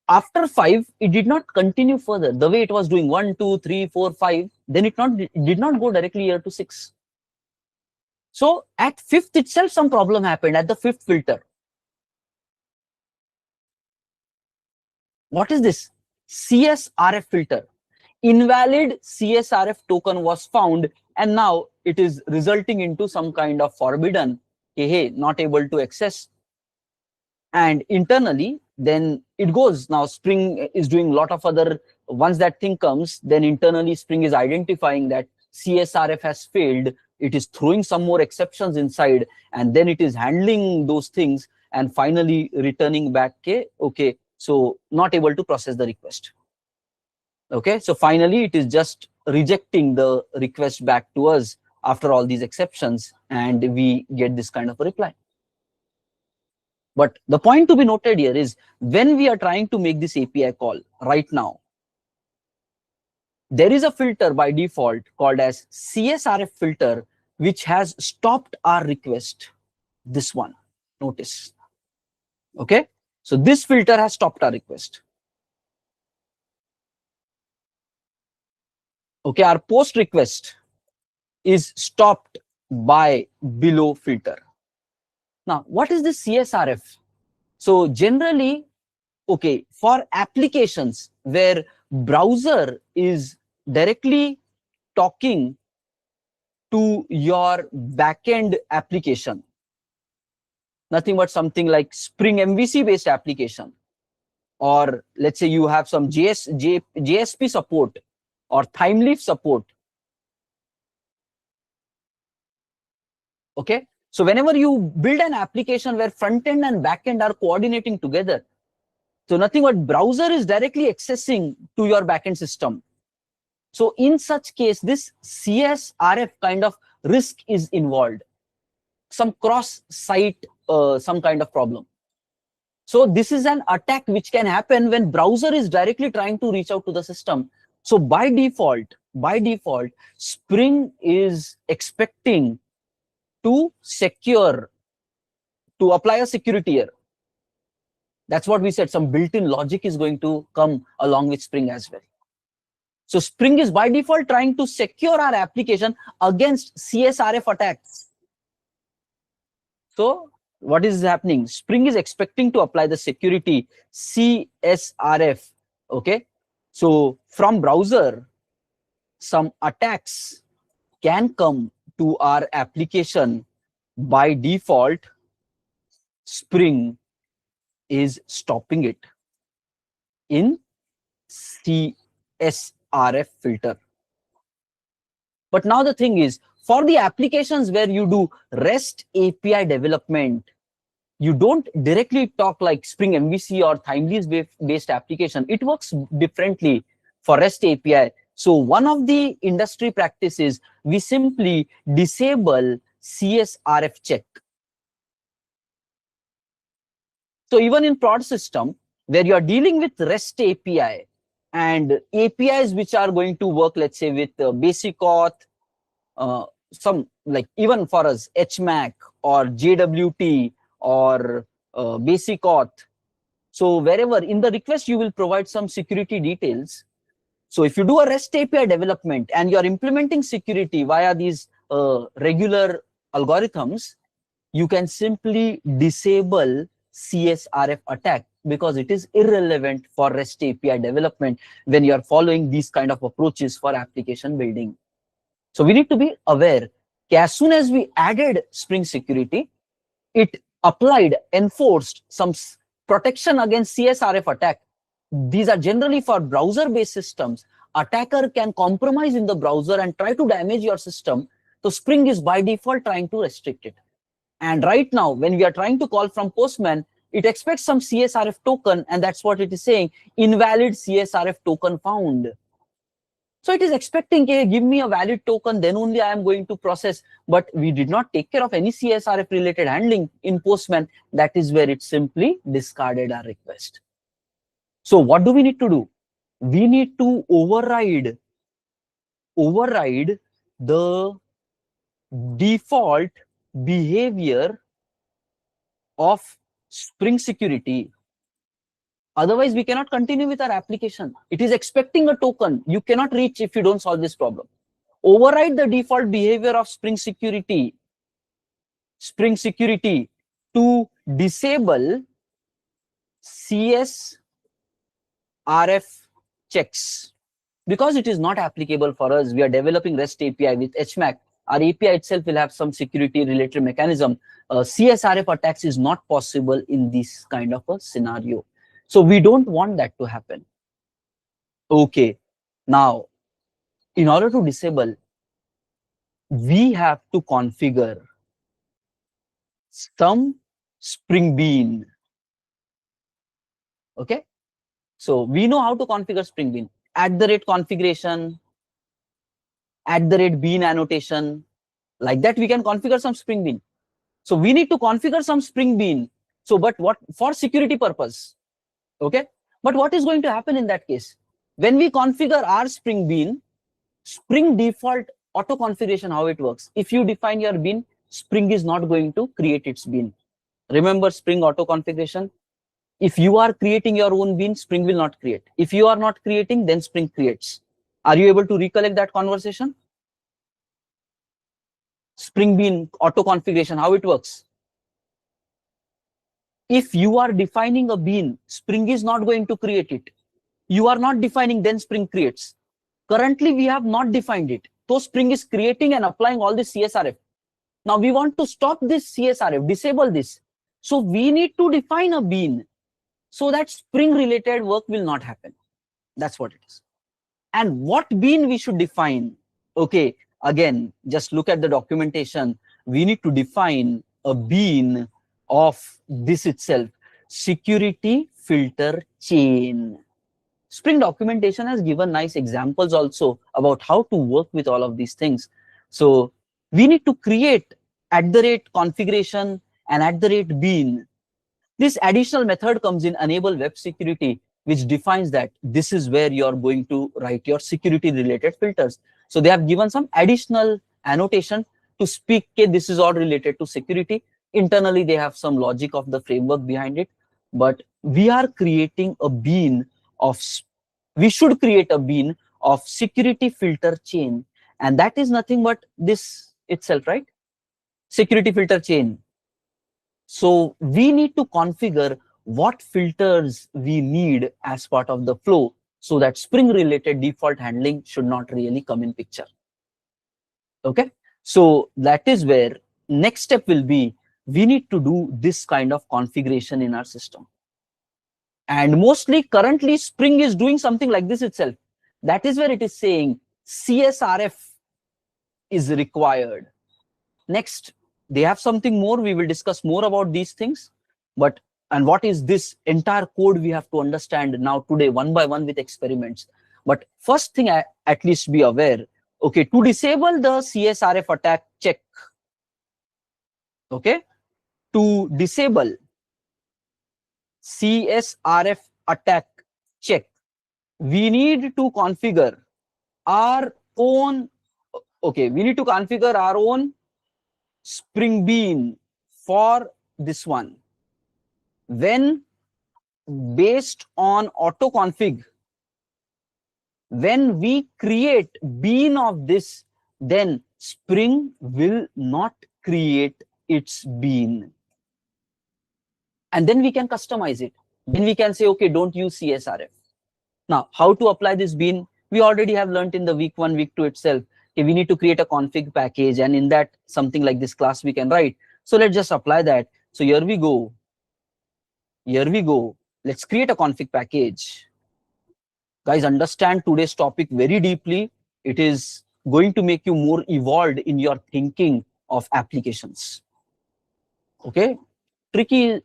after 5, it did not continue further. The way it was doing 1, 2, 3, 4, 5, then it did not go directly here to 6. So at 5th itself, some problem happened at the 5th filter. What is this? CSRF filter. Invalid CSRF token was found, and now it is resulting into some kind of forbidden, hey, not able to access. And internally, then it goes. Now Spring is doing a lot of other, once that thing comes, then internally Spring is identifying that CSRF has failed. It is throwing some more exceptions inside, and then it is handling those things and finally returning back, okay, so not able to process the request. Okay, so finally it is just rejecting the request back to us after all these exceptions, and we get this kind of a reply. But the point to be noted here is when we are trying to make this API call right now, there is a filter by default called as CSRF filter, which has stopped our request. This one, notice. Okay, so this filter has stopped our request. Okay, our post request is stopped by below filter. Now, what is this CSRF? So generally, okay, for applications where browser is directly talking to your backend application, nothing but something like Spring MVC based application, or let's say you have some JSP support or Thymeleaf support. Okay, so whenever you build an application where front end and back end are coordinating together, so nothing but browser is directly accessing to your backend system. So in such case, this CSRF kind of risk is involved, some cross-site, some kind of problem. So this is an attack which can happen when browser is directly trying to reach out to the system. So by default, Spring is expecting to secure, to apply a security here. That's what we said, some built-in logic is going to come along with Spring as well. So Spring is by default trying to secure our application against CSRF attacks. So what is happening? Spring is expecting to apply the security CSRF. Okay. So from browser, some attacks can come to our application. By default, Spring is stopping it in CSRF filter. But now the thing is, for the applications where you do REST API development, you don't directly talk like Spring MVC or Thymeleaf based application. It works differently for REST API. So one of the industry practices, we simply disable CSRF check. So even in prod system, where you are dealing with REST API and APIs which are going to work, let's say with basic auth, some like even for us HMAC or JWT or basic auth. So wherever in the request you will provide some security details. So if you do a REST API development and you're implementing security via these regular algorithms, you can simply disable CSRF attack because it is irrelevant for REST API development when you are following these kind of approaches for application building. So we need to be aware. As soon as we added Spring Security, it applied, enforced some protection against CSRF attack. These are generally for browser-based systems. Attacker can compromise in the browser and try to damage your system. So Spring is by default trying to restrict it. And right now, when we are trying to call from Postman, it expects some CSRF token, and that's what it is saying, invalid CSRF token found. So it is expecting, okay, give me a valid token, then only I am going to process. But we did not take care of any CSRF related handling in Postman. That is where it simply discarded our request. So what do we need to do? We need to override the default behavior of Spring Security. Otherwise, we cannot continue with our application. It is expecting a token. You cannot reach if you don't solve this problem. Override the default behavior of Spring Security to disable CSRF checks. Because it is not applicable for us, we are developing REST API with HMAC. Our API itself will have some security related mechanism. CSRF attacks is not possible in this kind of a scenario. So we don't want that to happen. Okay, now in order to disable, we have to configure some Spring Bean. Okay, so we know how to configure Spring Bean. @configuration, @bean annotation, like that we can configure some Spring Bean. So we need to configure some Spring Bean. So, but what for security purpose? Okay, but what is going to happen in that case? When we configure our Spring Bean, Spring default auto configuration, how it works. If you define your bean, Spring is not going to create its bean. Remember Spring auto configuration. If you are creating your own bean, Spring will not create. If you are not creating, then Spring creates. Are you able to recollect that conversation? Spring Bean auto configuration, how it works. If you are defining a bean, Spring is not going to create it. You are not defining, then Spring creates. Currently, we have not defined it. So Spring is creating and applying all this CSRF. Now we want to stop this CSRF, disable this. So we need to define a bean so that Spring related work will not happen. That's what it is. And what bean we should define? Okay, again, just look at the documentation. We need to define a bean of this itself, security filter chain. Spring documentation has given nice examples also about how to work with all of these things. So we need to create @configuration and @bean. This additional method comes in enable web security, which defines that this is where you're going to write your security related filters. So they have given some additional annotation to speak, okay, this is all related to security. Internally, they have some logic of the framework behind it, but we are creating a bean of, we should create a bean of security filter chain. And that is nothing but this itself, right? Security filter chain. So we need to configure what filters we need as part of the flow so that Spring related default handling should not really come in picture. Okay, so that is where next step will be, we need to do this kind of configuration in our system. And mostly currently Spring is doing something like this itself. That is where it is saying CSRF is required. Next, they have something more. We will discuss more about these things. But, and what is this entire code we have to understand now today, one by one with experiments. But first thing, at least be aware, okay, to disable the CSRF attack check, okay, to disable CSRF attack check, we need to configure our own, okay, we need to configure our own Spring bean for this one. When based on auto config, when we create bean of this, then Spring will not create its bean. And then we can customize it. Then we can say, okay, don't use CSRF. Now, how to apply this bean? We already have learned in the week 1, week 2 itself. Okay, we need to create a config package, and in that, something like this class we can write. So let's just apply that. So here we go. Here we go. Let's create a config package. Guys, understand today's topic very deeply. It is going to make you more evolved in your thinking of applications. Okay, tricky.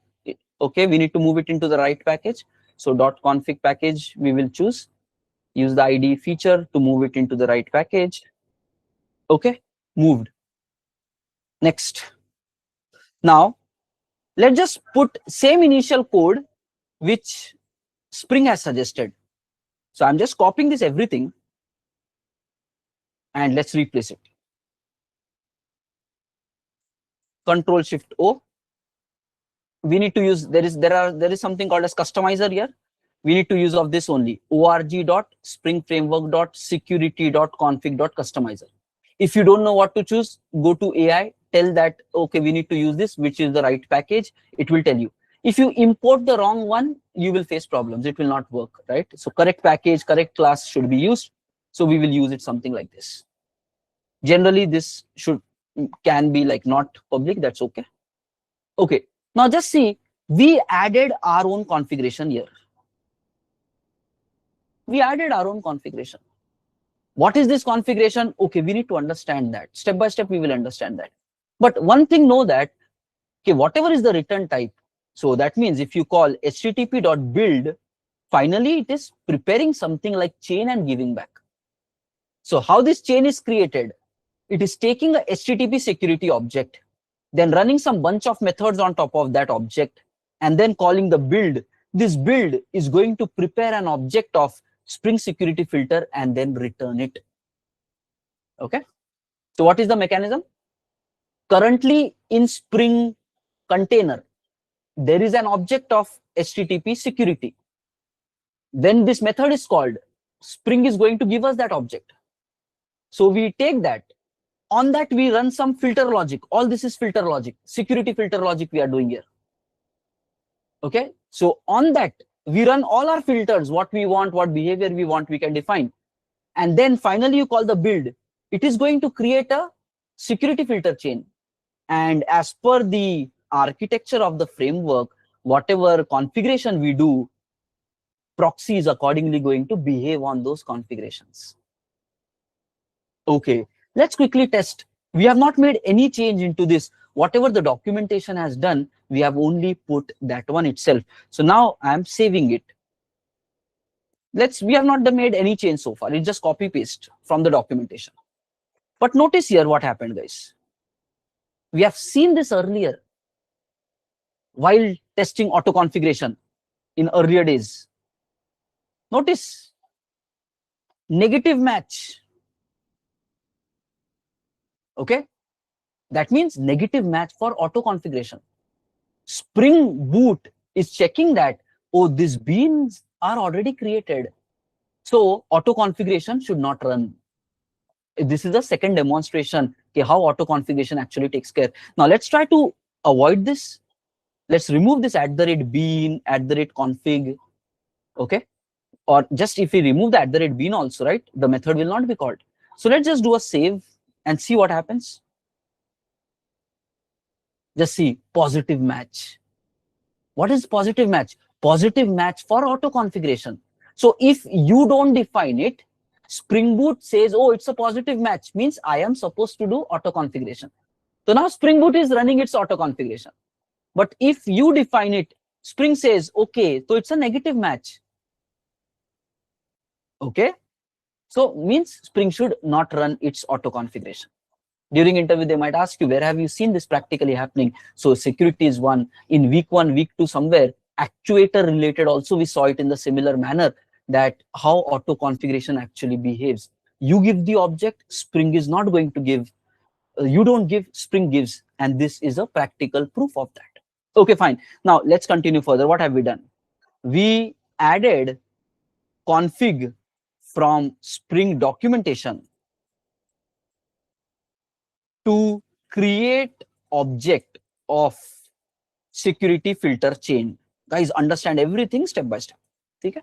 Okay, we need to move it into the right package. So .config package we will choose. Use the ID feature to move it into the right package. Okay, moved. Next. Now, let's just put same initial code which Spring has suggested. So I'm just copying this everything and let's replace it. Control-Shift-O. We need to use, there is something called as customizer here. We need to use of this only, org.springframework.security.config.customizer. If you don't know what to choose, go to AI, tell that, okay, we need to use this, which is the right package. It will tell you. If you import the wrong one, you will face problems. It will not work, right? So correct package, correct class should be used. So we will use it something like this. Generally, this can be like not public, that's okay. Okay, now just see, we added our own configuration here. We added our own configuration. What is this configuration? Okay, we need to understand that. Step by step, we will understand that. But one thing, know that, okay, whatever is the return type, so that means if you call http.build, finally it is preparing something like chain and giving back. So how this chain is created? It is taking a HTTP security object, then running some bunch of methods on top of that object, and then calling the build. This build is going to prepare an object of Spring security filter and then return it. Okay. So what is the mechanism? Currently in Spring container, there is an object of HTTP security. When this method is called, Spring is going to give us that object. So we take that. On that, we run some filter logic. All this is filter logic, security filter logic we are doing here. Okay. So on that, we run all our filters, what we want, what behavior we want, we can define. And then finally you call the build. it is going to create a security filter chain. And as per the architecture of the framework, whatever configuration we do, proxy is accordingly going to behave on those configurations. Okay, let's quickly test. We have not made any change into this. Whatever the documentation has done, we have only put that one itself. So now I am saving it. We have not made any change so far. It's just copy paste from the documentation. But notice here what happened, guys. We have seen this earlier while testing auto configuration in earlier days. Notice negative match. Okay, that means negative match for auto configuration. Spring Boot is checking that, oh, these beans are already created, so auto configuration should not run. This is the second demonstration how auto configuration actually takes care. Now let's try to avoid this. Let's remove this @bean, @config. Okay, or just if we remove the @bean also, right, the method will not be called. So let's just do a save and see what happens. Just see positive match. What is positive match? Positive match for auto configuration. So if you don't define it, Spring Boot says, oh, it's a positive match, means I am supposed to do auto configuration. So now Spring Boot is running its auto configuration. But if you define it, Spring says, okay, so it's a negative match. Okay, so means Spring should not run its auto configuration. During interview, they might ask you, where have you seen this practically happening? So security is one. In week 1, week 2, somewhere, actuator related also, we saw it in the similar manner, that how auto configuration actually behaves. You give the object, Spring is not going to give. You don't give, Spring gives. And this is a practical proof of that. Okay, fine. Now let's continue further. What have we done? We added config from Spring documentation to create object of security filter chain. Guys, understand everything step by step. Okay?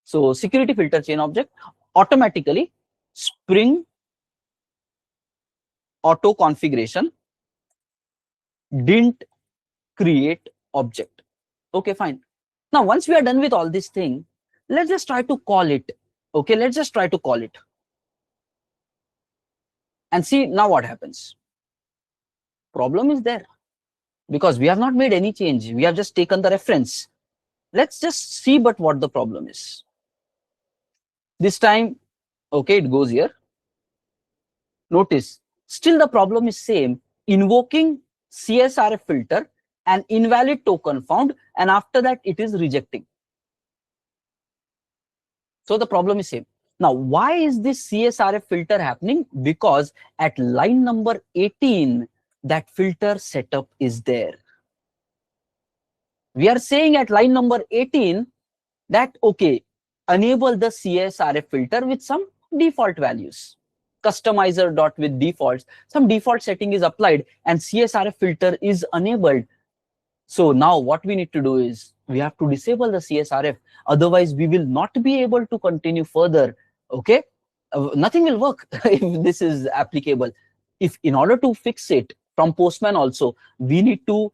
So security filter chain object, automatically Spring auto configuration didn't create object. Okay, fine. Now once we are done with all this thing, let's just try to call it. Okay, let's just try to call it and see now what happens. Problem is there because we have not made any change. We have just taken the reference. Let's just see but what the problem is. This time, okay, it goes here. Notice, still the problem is same. Invoking CSRF filter, an invalid token found, and after that it is rejecting. So the problem is same. Now, why is this CSRF filter happening? Because at line number 18, that filter setup is there. We are saying at line number 18 that, okay, enable the CSRF filter with some default values. Customizer dot with defaults, some default setting is applied and CSRF filter is enabled. So now what we need to do is we have to disable the CSRF. Otherwise, we will not be able to continue further. Okay, nothing will work if this is applicable. If in order to fix it from Postman also, we need to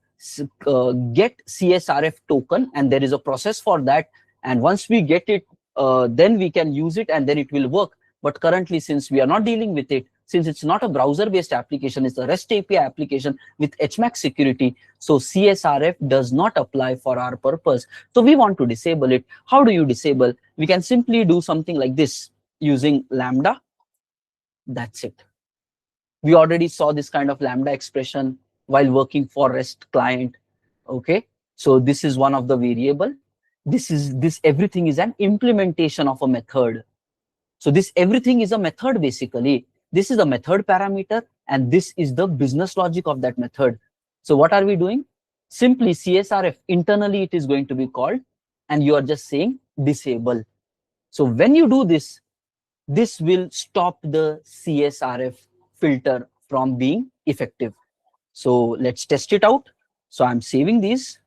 get CSRF token, and there is a process for that. And once we get it, then we can use it and then it will work. But currently, since we are not dealing with it, since it's not a browser-based application, it's a REST API application with HMAC security, so CSRF does not apply for our purpose. So we want to disable it. How do you disable? We can simply do something like this using Lambda. That's it. We already saw this kind of Lambda expression while working for REST client. Okay, so this is one of the variable. This everything is an implementation of a method. So this everything is a method basically. This is a method parameter and this is the business logic of that method. So what are we doing? Simply CSRF, internally it is going to be called and you are just saying disable. So when you do this, this will stop the CSRF filter from being effective. So let's test it out. So I'm saving these.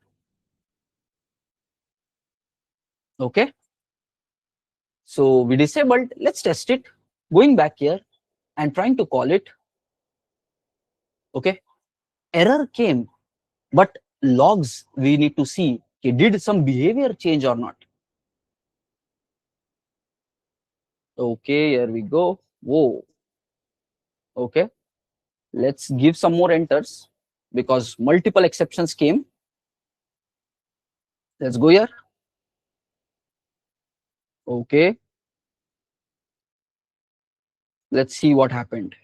Okay. So we disabled, let's test it. Going back here, and trying to call it. Okay, error came, but logs we need to see, okay, did some behavior change or not? Okay, here we go. Whoa. Okay, let's give some more enters because multiple exceptions came. Let's go here. Okay, let's see what happened.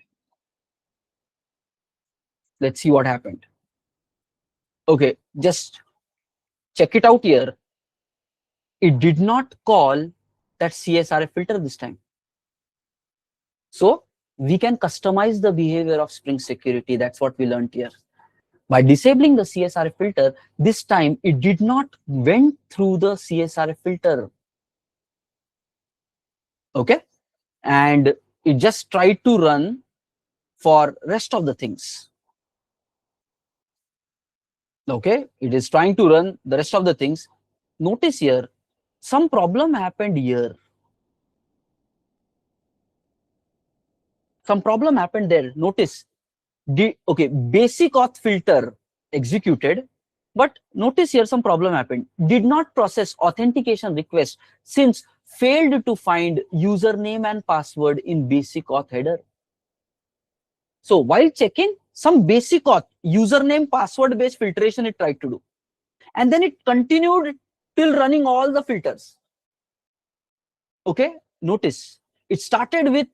Let's see what happened. Okay, just check it out here. It did not call that CSRF filter this time. So we can customize the behavior of Spring Security. That's what we learned here. By disabling the CSRF filter, this time it did not went through the CSRF filter. Okay, and it just tried to run for rest of the things. Okay, it is trying to run the rest of the things. Notice here, some problem happened here. Some problem happened there. Notice, okay, basic auth filter executed, but notice here some problem happened. Did not process authentication request since failed to find username and password in basic auth header. So while checking, some basic auth username password based filtration it tried to do, and then it continued till running all the filters. Okay, notice it started with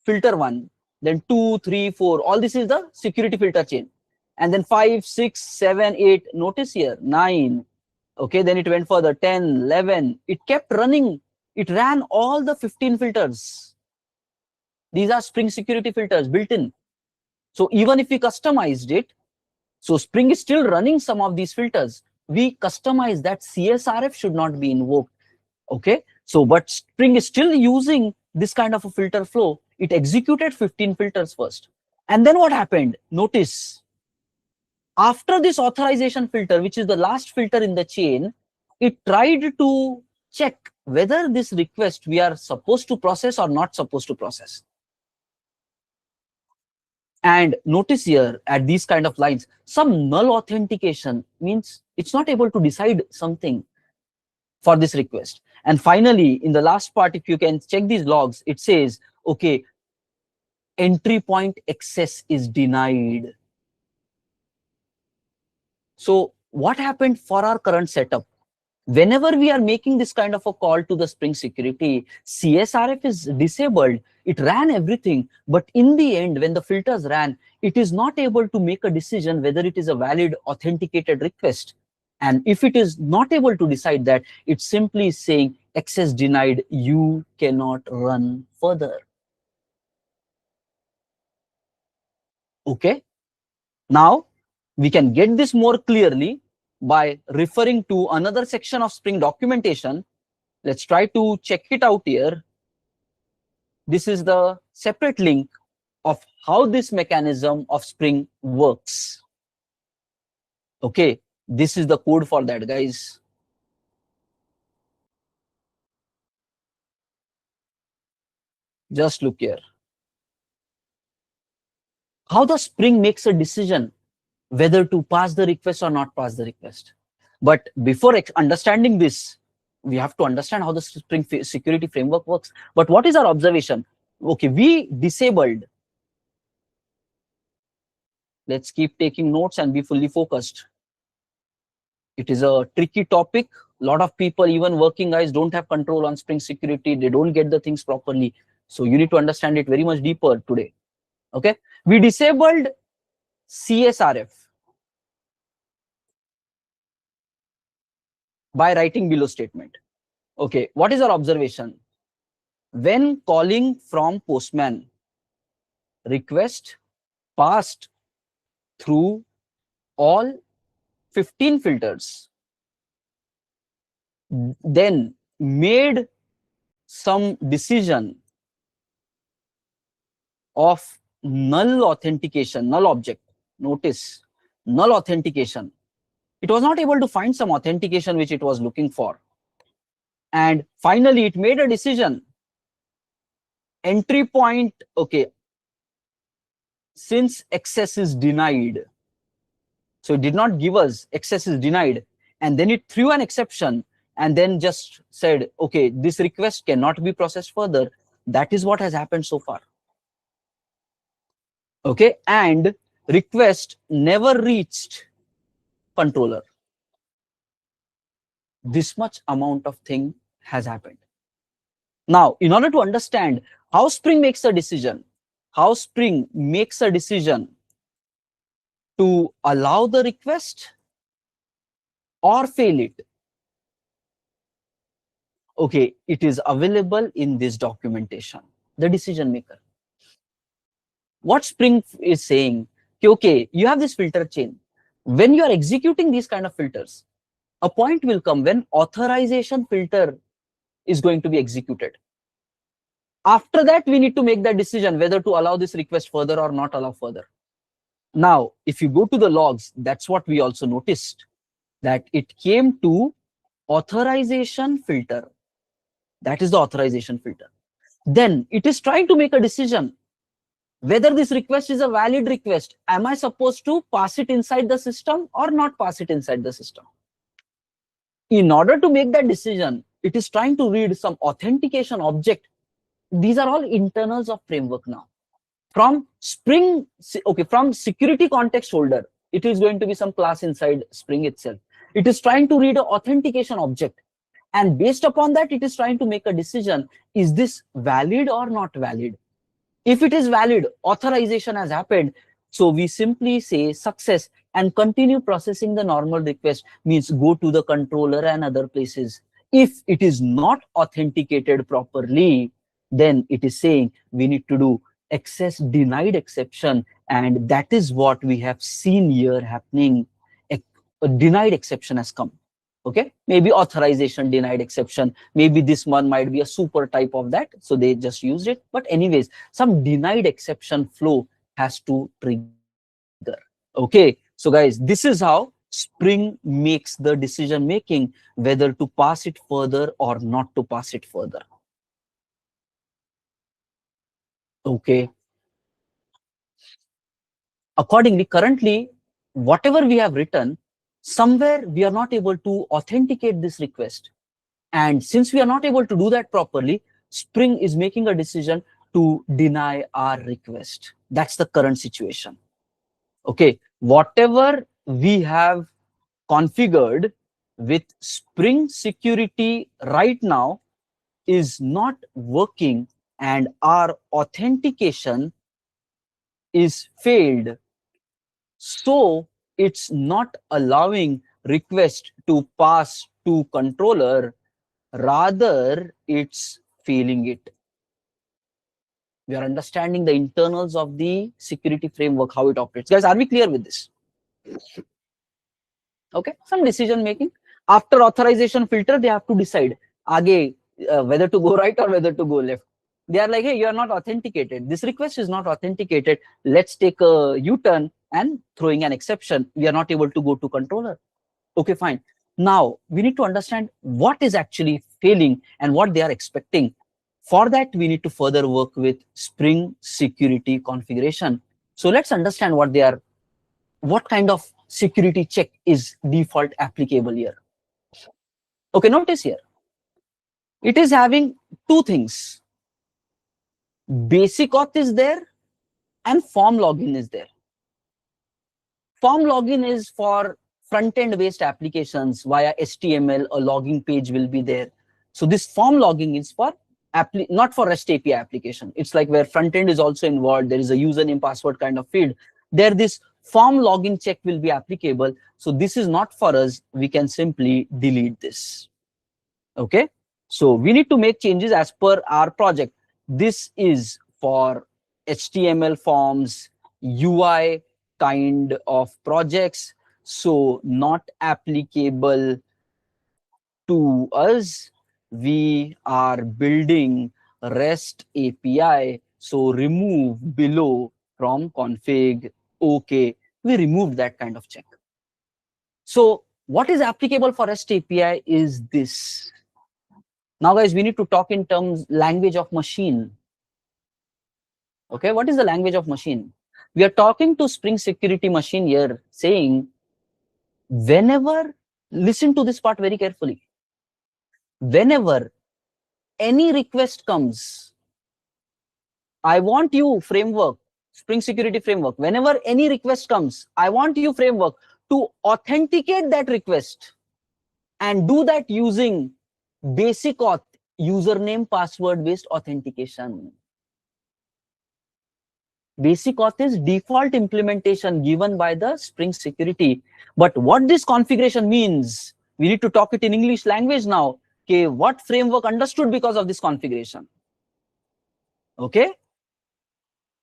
filter 1, then 2, 3, 4. All this is the security filter chain, and then 5, 6, 7, 8. Notice here 9. Okay, then it went further 10, 11. It kept running. It ran all the 15 filters. These are Spring security filters built in. So even if we customized it, so Spring is still running some of these filters. We customize that CSRF should not be invoked. Okay, so but Spring is still using this kind of a filter flow. It executed 15 filters first. And then what happened? Notice, after this authorization filter, which is the last filter in the chain, it tried to check whether this request we are supposed to process or not supposed to process. And notice here at these kind of lines, some null authentication means it's not able to decide something for this request. And finally, in the last part, if you can check these logs, it says, okay, entry point access is denied. So what happened for our current setup? Whenever we are making this kind of a call to the Spring security, CSRF is disabled. It ran everything, but in the end, when the filters ran, it is not able to make a decision whether it is a valid authenticated request. And if it is not able to decide that, it's simply saying access denied, you cannot run further. Okay. Now we can get this more clearly by referring to another section of Spring documentation. Let's try to check it out here. This is the separate link of how this mechanism of Spring works. Okay, this is the code for that, guys. Just look here. How the Spring makes a decision whether to pass the request or not pass the request. But before understanding this, we have to understand how the Spring security framework works. But what is our observation? Okay, we disabled. Let's keep taking notes and be fully focused. It is a tricky topic. A lot of people, even working guys, don't have control on Spring security. They don't get the things properly. So you need to understand it very much deeper today. Okay, we disabled CSRF by writing below statement. Okay, what is our observation? When calling from Postman, request passed through all 15 filters, then made some decision of null authentication, null object. Notice, null authentication. It was not able to find some authentication which it was looking for. And finally, it made a decision. Entry point, okay, since access is denied, so it did not give us access is denied, and then it threw an exception and then just said, okay, this request cannot be processed further. That is what has happened so far. Okay, and request never reached controller. This much amount of thing has happened. Now, in order to understand how Spring makes a decision, to allow the request or fail it, okay, it is available in this documentation, the decision maker. What Spring is saying, okay, you have this filter chain. When you are executing these kind of filters, a point will come when authorization filter is going to be executed. After that, we need to make that decision whether to allow this request further or not allow further. Now, if you go to the logs, that's what we also noticed, that it came to authorization filter. That is the authorization filter. Then it is trying to make a decision whether this request is a valid request. Am I supposed to pass it inside the system or not pass it inside the system? In order to make that decision, it is trying to read some authentication object. These are all internals of framework now. From Spring, okay, from security context holder, it is going to be some class inside Spring itself. It is trying to read an authentication object. And based upon that, it is trying to make a decision, is this valid or not valid? If it is valid, authorization has happened. So we simply say success and continue processing the normal request, means go to the controller and other places. If it is not authenticated properly, then it is saying we need to do access denied exception. And that is what we have seen here happening. A denied exception has come. Okay, maybe authorization denied exception, maybe this one might be a super type of that, so they just used it. But anyways, some denied exception flow has to trigger. Okay, so guys, this is how Spring makes the decision making whether to pass it further or not to pass it further. Okay, accordingly, currently whatever we have written, somewhere we are not able to authenticate this request. And since we are not able to do that properly, Spring is making a decision to deny our request. That's the current situation. Okay, whatever we have configured with Spring security right now is not working, and our authentication is failed. So it's not allowing request to pass to controller, rather it's failing it. We are understanding the internals of the security framework, how it operates. Guys, are we clear with this? Okay, some decision making. After authorization filter, they have to decide whether to go right or whether to go left. They are like, hey, you are not authenticated. This request is not authenticated. Let's take a U-turn and throwing an exception. We are not able to go to controller. Okay, fine. Now, we need to understand what is actually failing and what they are expecting. For that, we need to further work with Spring security configuration. So let's understand what kind of security check is default applicable here. Okay, notice here. It is having two things. Basic auth is there and form login is there. Form login is for front-end based applications via HTML, a logging page will be there. So this form logging is for not for REST API application. It's like where front-end is also involved. There is a username, password kind of field. There, this form login check will be applicable. So this is not for us. We can simply delete this. Okay. So we need to make changes as per our project. This is for HTML forms, UI kind of projects, so not applicable to us. We are building REST API, so remove below from config. Okay, we removed that kind of check. So what is applicable for REST API is this. Now guys, we need to talk in terms language of machine. Okay, what is the language of machine? We are talking to Spring Security Machine here, saying, whenever, listen to this part very carefully, whenever any request comes, I want you, framework, Spring Security Framework, whenever any request comes, I want you, framework, to authenticate that request and do that using basic auth, username, password based authentication. Basic auth is default implementation given by the Spring Security. But what this configuration means, we need to talk it in English language now. Okay, what framework understood because of this configuration? Okay,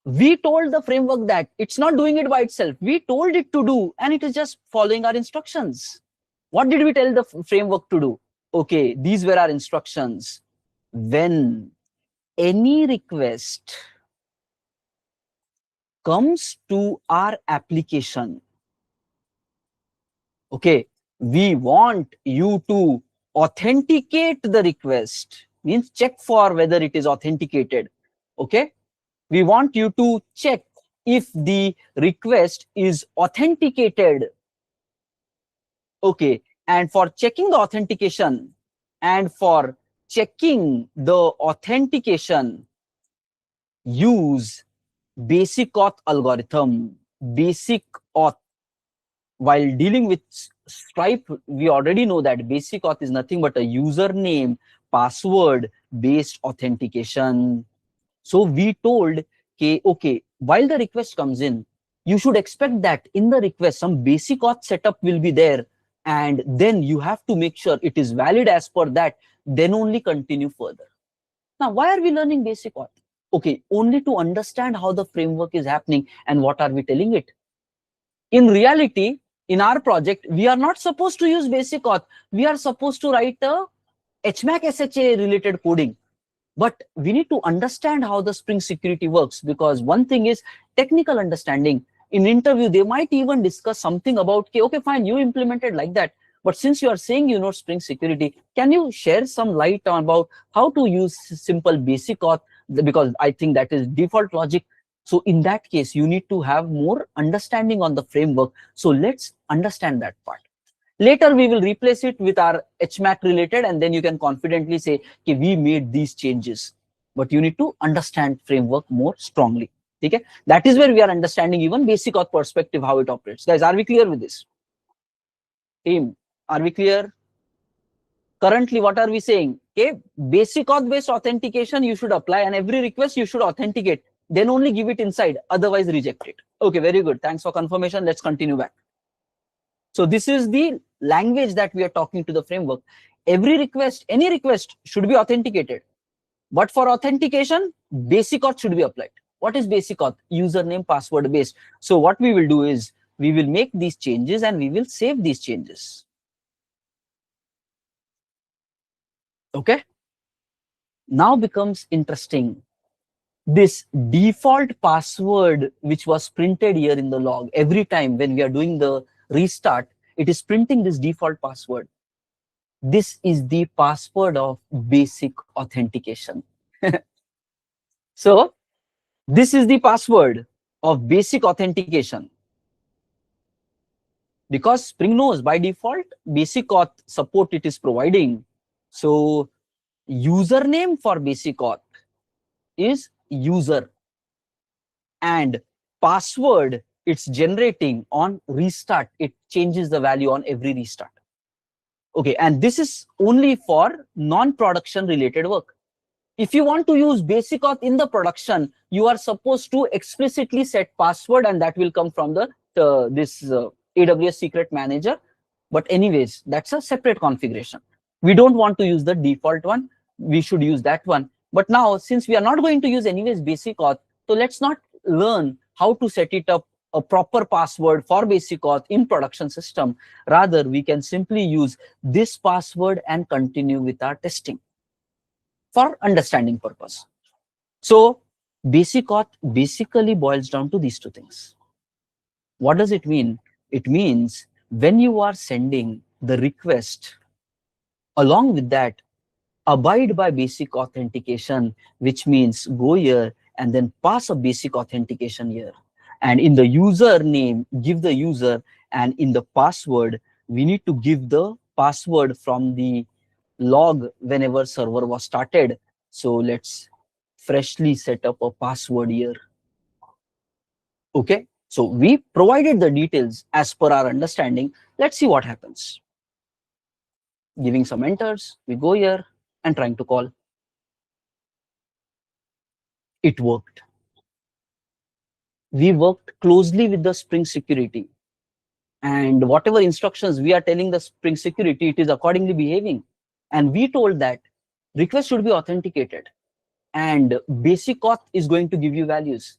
we told the framework that it's not doing it by itself. We told it to do, and it is just following our instructions. What did we tell the framework to do? Okay, these were our instructions. When any request comes to our application, okay, we want you to authenticate the request, means check for whether it is authenticated. Okay, we want you to check if the request is authenticated. Okay, and for checking the authentication and for checking the authentication, use basic auth algorithm. Basic auth, while dealing with Stripe, we already know that basic auth is nothing but a username, password based authentication. So we told, okay, while the request comes in, you should expect that in the request, some basic auth setup will be there. And then you have to make sure it is valid as per that, then only continue further. Now, why are we learning basic auth? Okay, only to understand how the framework is happening and what are we telling it. In reality, in our project, we are not supposed to use basic auth. We are supposed to write a HMAC SHA related coding. But we need to understand how the Spring Security works, because one thing is technical understanding. In interview, they might even discuss something about, okay, fine, you implemented like that. But since you are saying you know Spring Security, can you share some light on about how to use simple basic auth? Because I think that is default logic. So in that case, you need to have more understanding on the framework. So let's understand that part. Later, we will replace it with our HMAC related, and then you can confidently say, okay, we made these changes. But you need to understand framework more strongly. Okay? That is where we are understanding even basic auth perspective, how it operates. Guys, are we clear with this? Team, are we clear? Currently, what are we saying? Okay, basic auth based authentication you should apply, and every request you should authenticate. Then only give it inside, otherwise reject it. Okay, very good. Thanks for confirmation. Let's continue back. So this is the language that we are talking to the framework. Every request, any request should be authenticated. But for authentication, basic auth should be applied. What is basic auth? Username, password based. So what we will do is, we will make these changes and we will save these changes. Okay? Now becomes interesting. This default password, which was printed here in the log, every time when we are doing the restart, it is printing this default password. This is the password of basic authentication. So this is the password of basic authentication. Because Spring knows by default, basic auth support it is providing. So username for basic auth is user, and password it's generating on restart. It changes the value on every restart. Okay, and this is only for non-production related work. If you want to use basic auth in the production, you are supposed to explicitly set password, and that will come from the AWS Secret Manager. But anyways, that's a separate configuration. We don't want to use the default one. We should use that one. But now, since we are not going to use anyways basic auth, so let's not learn how to set it up a proper password for basic auth in production system. Rather, we can simply use this password and continue with our testing for understanding purpose. So basic auth basically boils down to these two things. What does it mean? It means when you are sending the request, along with that, abide by basic authentication, which means go here and then pass a basic authentication here. And in the username, give the user, and in the password, we need to give the password from the log whenever server was started. So let's freshly set up a password here. Okay, so we provided the details as per our understanding. Let's see what happens. Giving some enters, we go here and trying to call. It worked. We worked closely with the Spring security, and whatever instructions we are telling the Spring security, it is accordingly behaving. And we told that request should be authenticated and basic auth is going to give you values.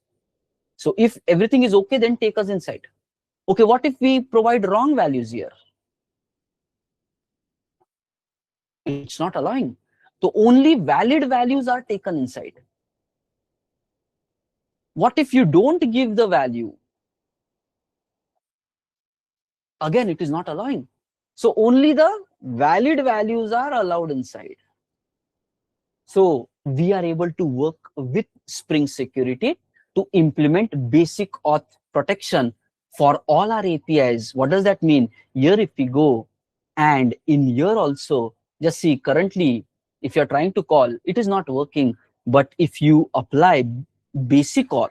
So if everything is okay, then take us inside. Okay, what if we provide wrong values here? It's not allowing. So only valid values are taken inside. What if you don't give the value? Again, it is not allowing. So only the valid values are allowed inside. So we are able to work with Spring Security to implement basic auth protection for all our APIs. What does that mean? Here, if we go and in here also, just see currently, if you're trying to call, it is not working. But if you apply basic auth,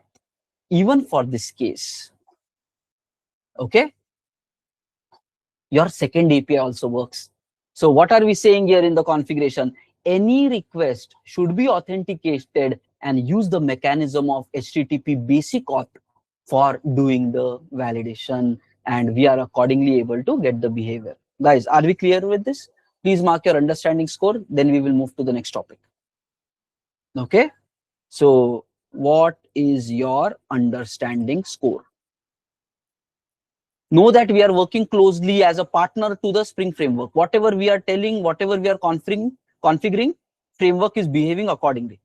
even for this case, okay, your second API also works. So what are we saying here in the configuration? Any request should be authenticated and use the mechanism of HTTP basic auth for doing the validation, and we are accordingly able to get the behavior. Guys, are we clear with this? Please mark your understanding score, then we will move to the next topic. Okay, so what is your understanding score? Know that we are working closely as a partner to the Spring framework. Whatever we are telling, whatever we are configuring, framework is behaving accordingly.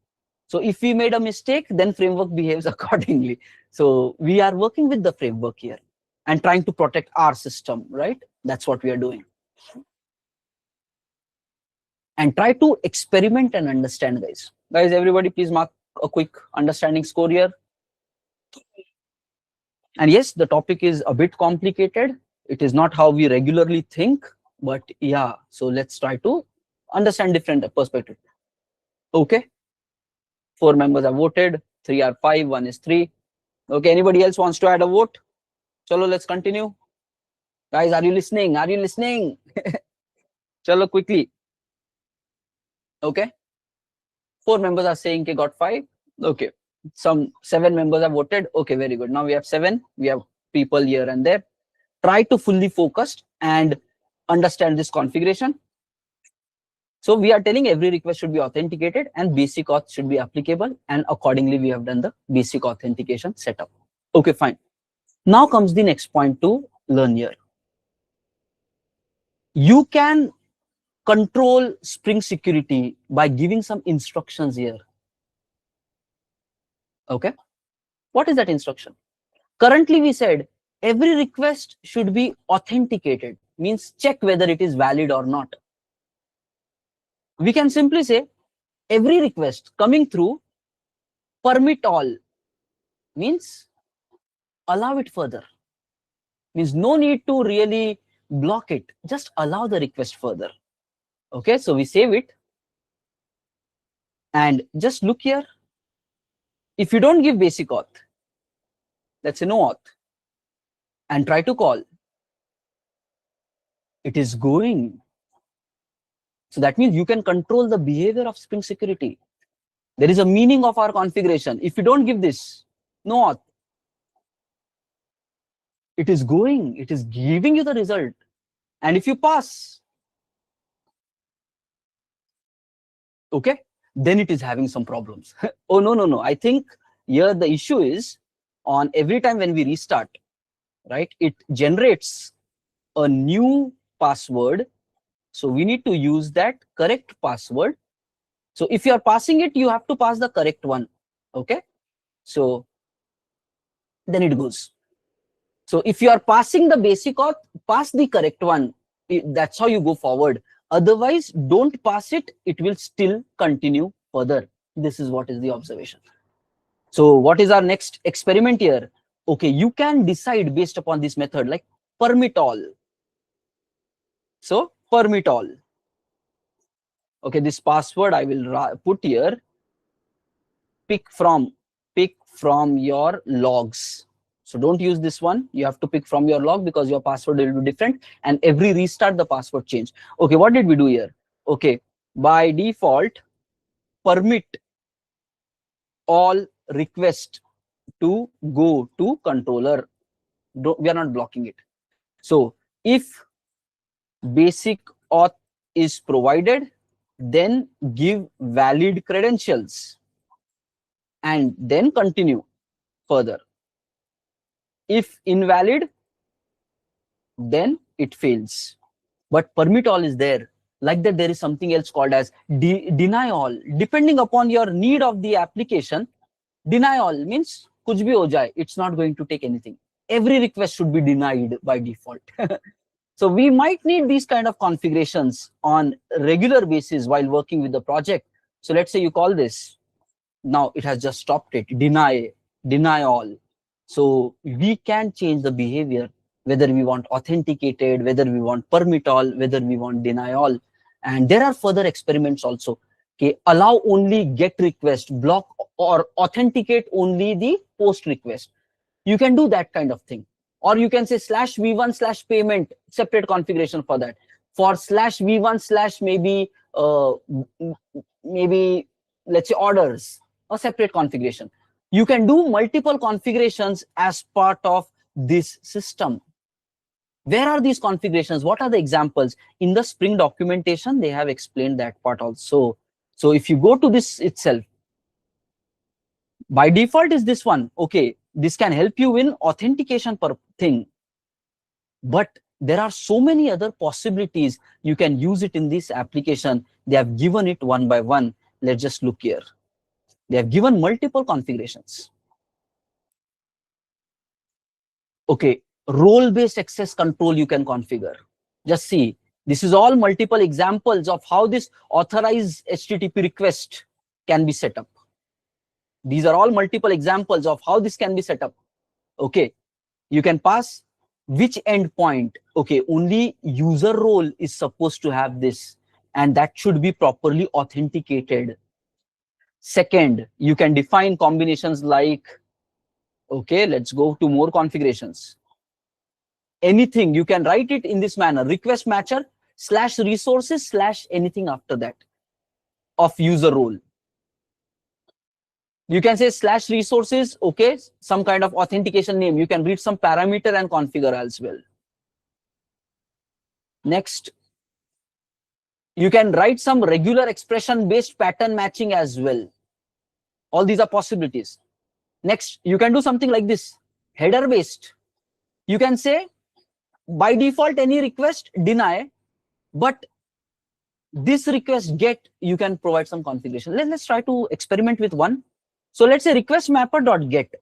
So if we made a mistake, then framework behaves accordingly. So we are working with the framework here and trying to protect our system, right? That's what we are doing. And try to experiment and understand, guys. Guys, everybody please mark a quick understanding score here. And yes, the topic is a bit complicated. It is not how we regularly think, but yeah, so let's try to understand different perspectives. Okay, 4 members have voted, 3 are 5, 1 is 3. Okay, anybody else wants to add a vote? Chalo, let's continue. Guys, are you listening? Are you listening? Chalo, quickly. Okay, 4 members are saying they got 5. Okay, some 7 members have voted. Okay, very good. Now we have 7. We have people here and there. Try to fully focus and understand this configuration. So we are telling every request should be authenticated and basic auth should be applicable, and accordingly we have done the basic authentication setup. Okay, fine. Now comes the next point to learn here. You can control Spring security by giving some instructions here. Okay, what is that instruction? Currently we said every request should be authenticated, means check whether it is valid or not. We can simply say every request coming through, permit all, means allow it further, means no need to really block it, just allow the request further. Okay, so we save it and just look here. If you don't give basic auth, let's say no auth, and try to call, it is going. So that means you can control the behavior of Spring security. There is a meaning of our configuration. If you don't give this, no auth, it is going, it is giving you the result. And if you pass, okay, then it is having some problems. Oh, no. I think here the issue is on every time when we restart, right, it generates a new password. So we need to use that correct password. So if you are passing it, you have to pass the correct one. Okay, so then it goes. So if you are passing the basic auth, pass the correct one. That's how you go forward. Otherwise, don't pass it. It will still continue further. This is what is the observation. So what is our next experiment here? Okay, you can decide based upon this method, like permit all. So permit all. Okay, this password I will put here. Pick from your logs. So don't use this one. You have to pick from your log because your password will be different, and every restart the password change. Okay, what did we do here? Okay, by default, permit all request to go to controller. We are not blocking it. So if basic auth is provided, then give valid credentials and then continue further. If invalid, then it fails. But permit all is there. Like that, there is something else called as deny all. Depending upon your need of the application, deny all means kuch bhi ho jaye, it's not going to take anything. Every request should be denied by default. So we might need these kind of configurations on regular basis while working with the project. So let's say you call this. Now it has just stopped it. Deny all. So we can change the behavior, whether we want authenticated, whether we want permit all, whether we want deny all. And there are further experiments also. Okay, allow only get request, block or authenticate only the post request. You can do that kind of thing. Or you can say /v1/payment, separate configuration for that. For /v1/ maybe let's say orders, a separate configuration. You can do multiple configurations as part of this system. Where are these configurations? What are the examples? In the Spring documentation, they have explained that part also. So if you go to this itself, by default is this one. Okay, this can help you in authentication per thing. But there are so many other possibilities. You can use it in this application. They have given it one by one. Let's just look here. They have given multiple configurations. Okay, role-based access control you can configure. Just see, this is all multiple examples of how this authorized HTTP request can be set up. These are all multiple examples of how this can be set up. Okay, you can pass which endpoint. Okay, only user role is supposed to have this, and that should be properly authenticated. Second, you can define combinations like, okay, let's go to more configurations. Anything, you can write it in this manner, request matcher /resources/ anything after that of user role. You can say /resources, okay, some kind of authentication name. You can read some parameter and configure as well. Next, you can write some regular expression based pattern matching as well. All these are possibilities. Next, you can do something like this, header based. You can say by default any request deny, but this request get, you can provide some configuration. Let's try to experiment with one. So let's say request mapper.get.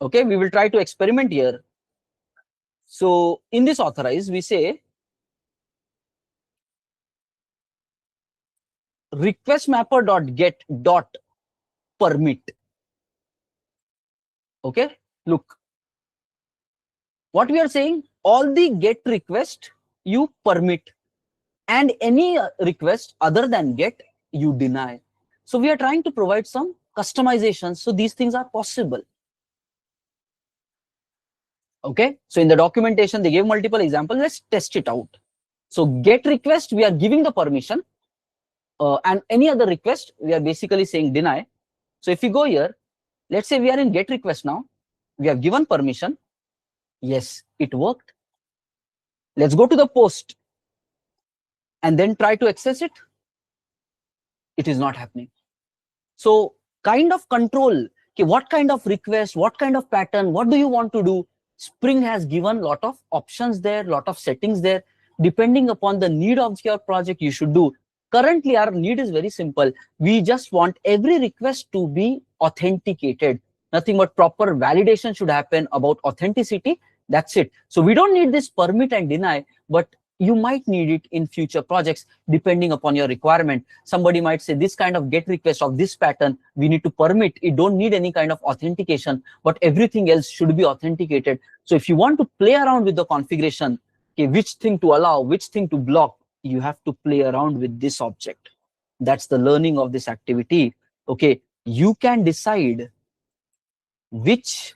Okay, we will try to experiment here. So in this authorize, we say request mapper.get.permit. Okay, look. What we are saying, all the get request you permit, and any request other than get you deny. So we are trying to provide some customizations, so these things are possible. Okay, so in the documentation they gave multiple examples. Let's test it out. So get request, we are giving the permission, and any other request we are basically saying deny. So if we go here, let's say we are in get request now, we have given permission. Yes, it worked. Let's go to the post and then try to access it. It is not happening. So kind of control, okay, what kind of request, what kind of pattern, what do you want to do? Spring has given a lot of options there, lot of settings there. Depending upon the need of your project, you should do. Currently, our need is very simple. We just want every request to be authenticated. Nothing but proper validation should happen about authenticity. That's it. So we don't need this permit and deny, but you might need it in future projects depending upon your requirement. Somebody might say this kind of get request of this pattern we need to permit, it don't need any kind of authentication, but everything else should be authenticated. So if you want to play around with the configuration, okay, which thing to allow, which thing to block, you have to play around with this object. That's the learning of this activity. Okay, you can decide which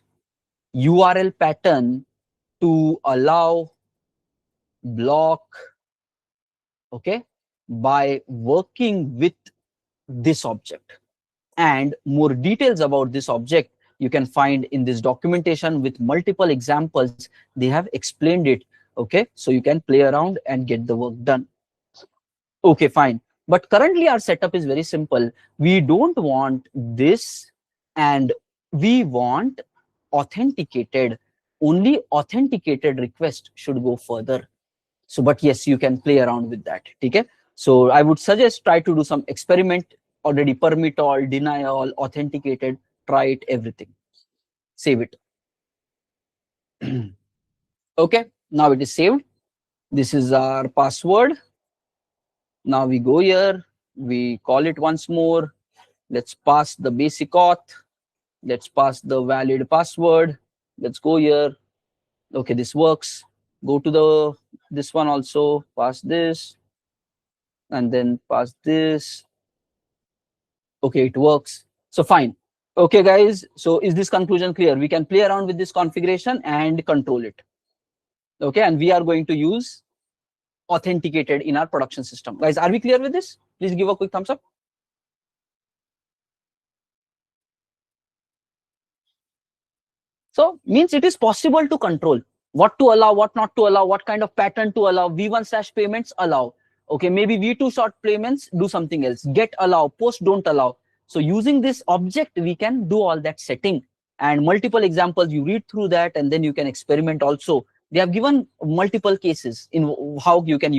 URL pattern to allow, block, okay, by working with this object. And more details about this object you can find in this documentation with multiple examples. They have explained it. Okay, so you can play around and get the work done. Okay, fine. But currently our setup is very simple. We don't want this, and we want authenticated. Only authenticated request should go further. So, but yes, you can play around with that. Okay. So I would suggest try to do some experiment. Already permit all, deny all, authenticated, try it, everything. Save it. Okay, now it is saved. This is our password. Now we go here, we call it once more. Let's pass the basic auth. Let's pass the valid password. Let's go here. Okay, this works. Go to this one also, pass this, and then pass this. Okay, it works. So fine. Okay, guys. So is this conclusion clear? We can play around with this configuration and control it. Okay, and we are going to use authenticated in our production system. Guys, are we clear with this? Please give a quick thumbs up. So means it is possible to control what to allow, what not to allow, what kind of pattern to allow. V1/payments allow. Okay, maybe V2 short payments do something else. Get allow, post don't allow. So using this object, we can do all that setting. And multiple examples, you read through that and then you can experiment also. They have given multiple cases in how you can use